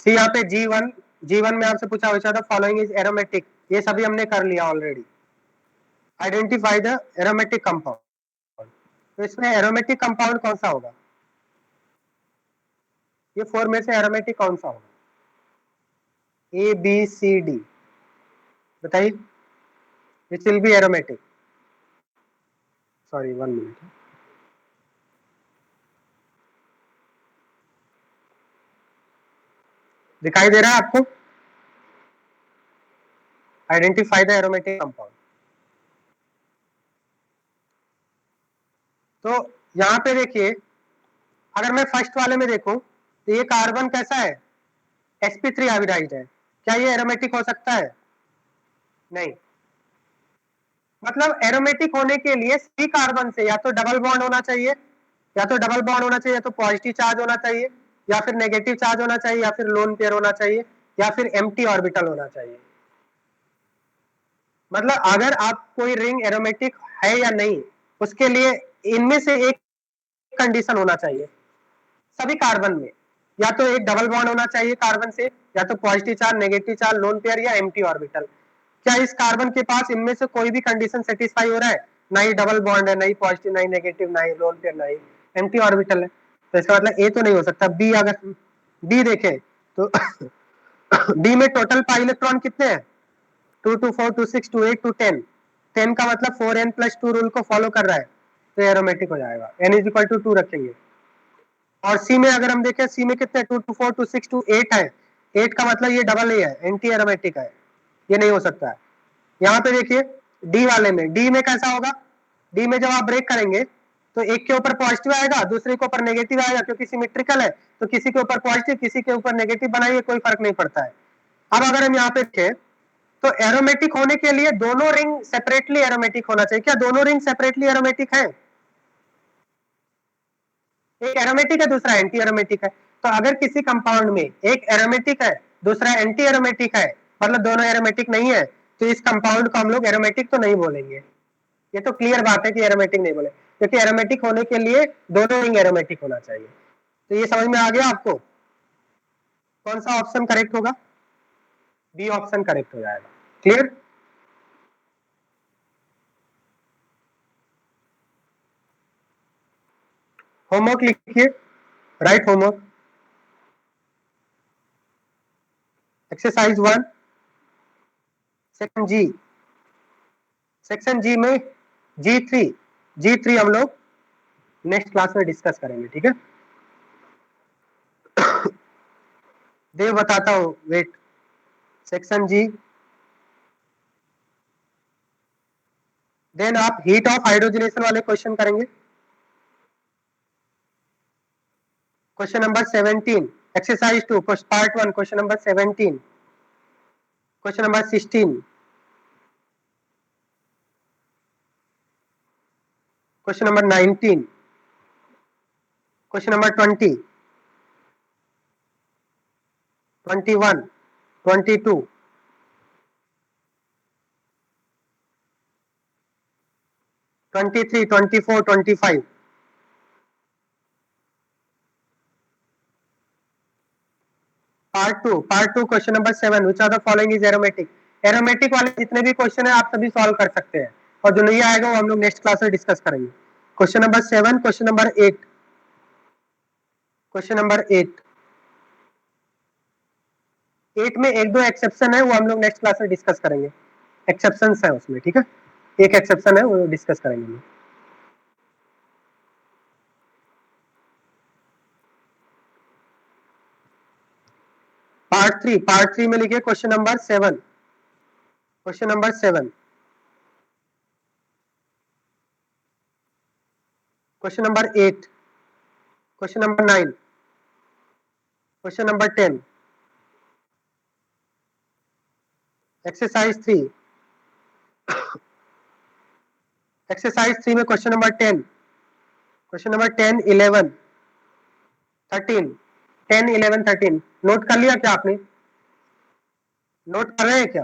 यहाँ पे G1 में आपसे पूछा हुआ था फॉलोइंग इज एरोमेटिक, ये सभी हमने कर लिया already. Identify the aromatic compound, तो इसमें एरोमेटिक कंपाउंड कौन सा होगा? ये 4 में से एरोमेटिक कौन सा होगा? ए बी सी डी बताइए, which will be aromatic? Sorry 1 minute, दिखाई दे रहा है आपको? Identify the aromatic compound. तो यहाँ पे देखिए, अगर मैं फर्स्ट वाले में देखूं तो ये कार्बन कैसा है? sp3 हाइब्रिडाइज्ड है, क्या ये एरोमेटिक हो सकता है? नहीं। मतलब एरोमेटिक होने के लिए सी कार्बन से या तो डबल बॉन्ड होना चाहिए या तो डबल बॉन्ड होना चाहिए, या तो पॉजिटिव चार्ज होना चाहिए, या फिर नेगेटिव चार्ज होना चाहिए, या फिर लोन पेयर होना चाहिए, या फिर एम्प्टी ऑर्बिटल होना चाहिए। मतलब अगर आप कोई रिंग एरोमेटिक है या नहीं, उसके लिए इनमें से एक कंडीशन होना चाहिए सभी कार्बन में, या तो एक डबल बॉन्ड होना चाहिए कार्बन से, या तो positive charge, negative charge, lone pair या एम्प्टी ऑर्बिटल। क्या इस कार्बन के पास इनमें से कोई भी कंडीशन सेटिस्फाई हो रहा है? ना ही डबल बॉन्ड है, ना ही पॉजिटिव, ना ही नेगेटिव, ना ही लोन पेयर, ना ही एम्प्टी ऑर्बिटल है, तो इसका मतलब ए तो नहीं हो सकता। बी, अगर बी देखें तो बी में टोटल पाई इलेक्ट्रॉन कितने हैं? 2 2 4 2 6 2 8 2 10। 10 का मतलब 4n+2 रूल को फॉलो कर रहा है, तो एरोमेटिक हो जाएगा। n इज इक्वल टू 2 रखेंगे। और सी में अगर हम देखें, सी में कितने 2 2 4 2 6 2 8 है। 8 का मतलब ये डबल ए है, एंटी एरोमेटिक है, ये नहीं हो सकता है। यहाँ पे देखिए डी वाले में, डी में कैसा होगा? डी में जब आप ब्रेक करेंगे तो एक के ऊपर पॉजिटिव आएगा, दूसरे के ऊपर नेगेटिव आएगा, क्योंकि सिमेट्रिकल है, तो किसी के ऊपर पॉजिटिव, किसी के ऊपर नेगेटिव बनाइए, कोई फर्क नहीं पड़ता है। अब अगर हम यहाँ पे देखें तो एरोमेटिक होने के लिए दोनों रिंग सेपरेटली एरोमेटिक होना चाहिए। क्या दोनों रिंग सेपरेटली एरोमेटिक है? एक एरोमेटिक है, दूसरा एंटी एरोमेटिक है। तो अगर किसी कंपाउंड में एक एरोमेटिक है, दूसरा एंटी एरोमेटिक है, मतलब दोनों एरोमेटिक नहीं है, तो इस कंपाउंड को हम लोग एरोमेटिक तो नहीं बोलेंगे। ये तो क्लियर बात है कि एरोमेटिक नहीं बोले, क्योंकि एरोमेटिक होने के लिए दोनों रिंग एरोमेटिक होना चाहिए। तो ये समझ में आ गया आपको? कौन सा ऑप्शन करेक्ट होगा? बी ऑप्शन करेक्ट हो जाएगा। क्लियर? होमवर्क लिखिए, राइट होमवर्क। एक्सरसाइज 1 सेक्शन जी, सेक्शन जी में G3 हम लोग नेक्स्ट क्लास में डिस्कस करेंगे, ठीक है? देव बताता हूं, वेट। सेक्शन जी, देन आप हीट ऑफ हाइड्रोजनेशन वाले क्वेश्चन करेंगे। Question number 17, exercise 2 part 1, question number 17, question number 16, question number 19, question number 20, 21, 22, 23, 24, 25। Part two question number 7, which are the following is aromatic. Aromatic वाले जितने भी question है आप सभी solve कर सकते हैं, और जो नहीं आएगा वो हम लोग नेक्स्ट क्लास में डिस्कस करेंगे। Question number 7, question number 8, question number 8 में एक दो एक्सेप्शन है, वो हम लोग नेक्स्ट क्लास में डिस्कस करेंगे। एक्सेप्शंस है उसमें, ठीक है? एक एक्सेप्शन है, वो डिस्कस करेंगे हम। पार्ट थ्री में लिखिए question number 7, question number 7, question number 8, question number 9, question number 10, exercise 3, exercise 3 में question number 10, question number 10, 11, 13, 10, 11, 13 note कर लिया क्या आपने? नोट कर रहे हैं क्या?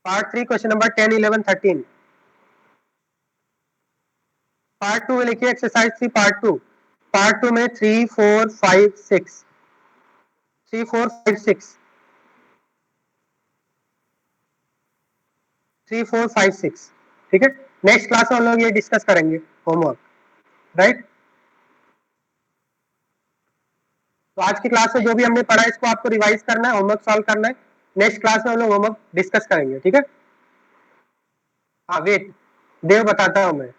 Part 3 question number 10, 11, 13। पार्ट 2 में लिखिए एक्सरसाइज 3 पार्ट 2 में 3, 4, 5, 6, 3, 4, 5, 6, 3, 4, 5, 6, ठीक है? नेक्स्ट क्लास में हम लोग ये डिस्कस करेंगे होमवर्क, राइट? तो आज की क्लास में जो भी हमने पढ़ा इसको आपको रिवाइज करना है, होमवर्क सॉल्व करना है। नेक्स्ट क्लास में हम लोग होमवर्क डिस्कस करेंगे, ठीक है? हाँ वेट, देव बताता हूं मैं।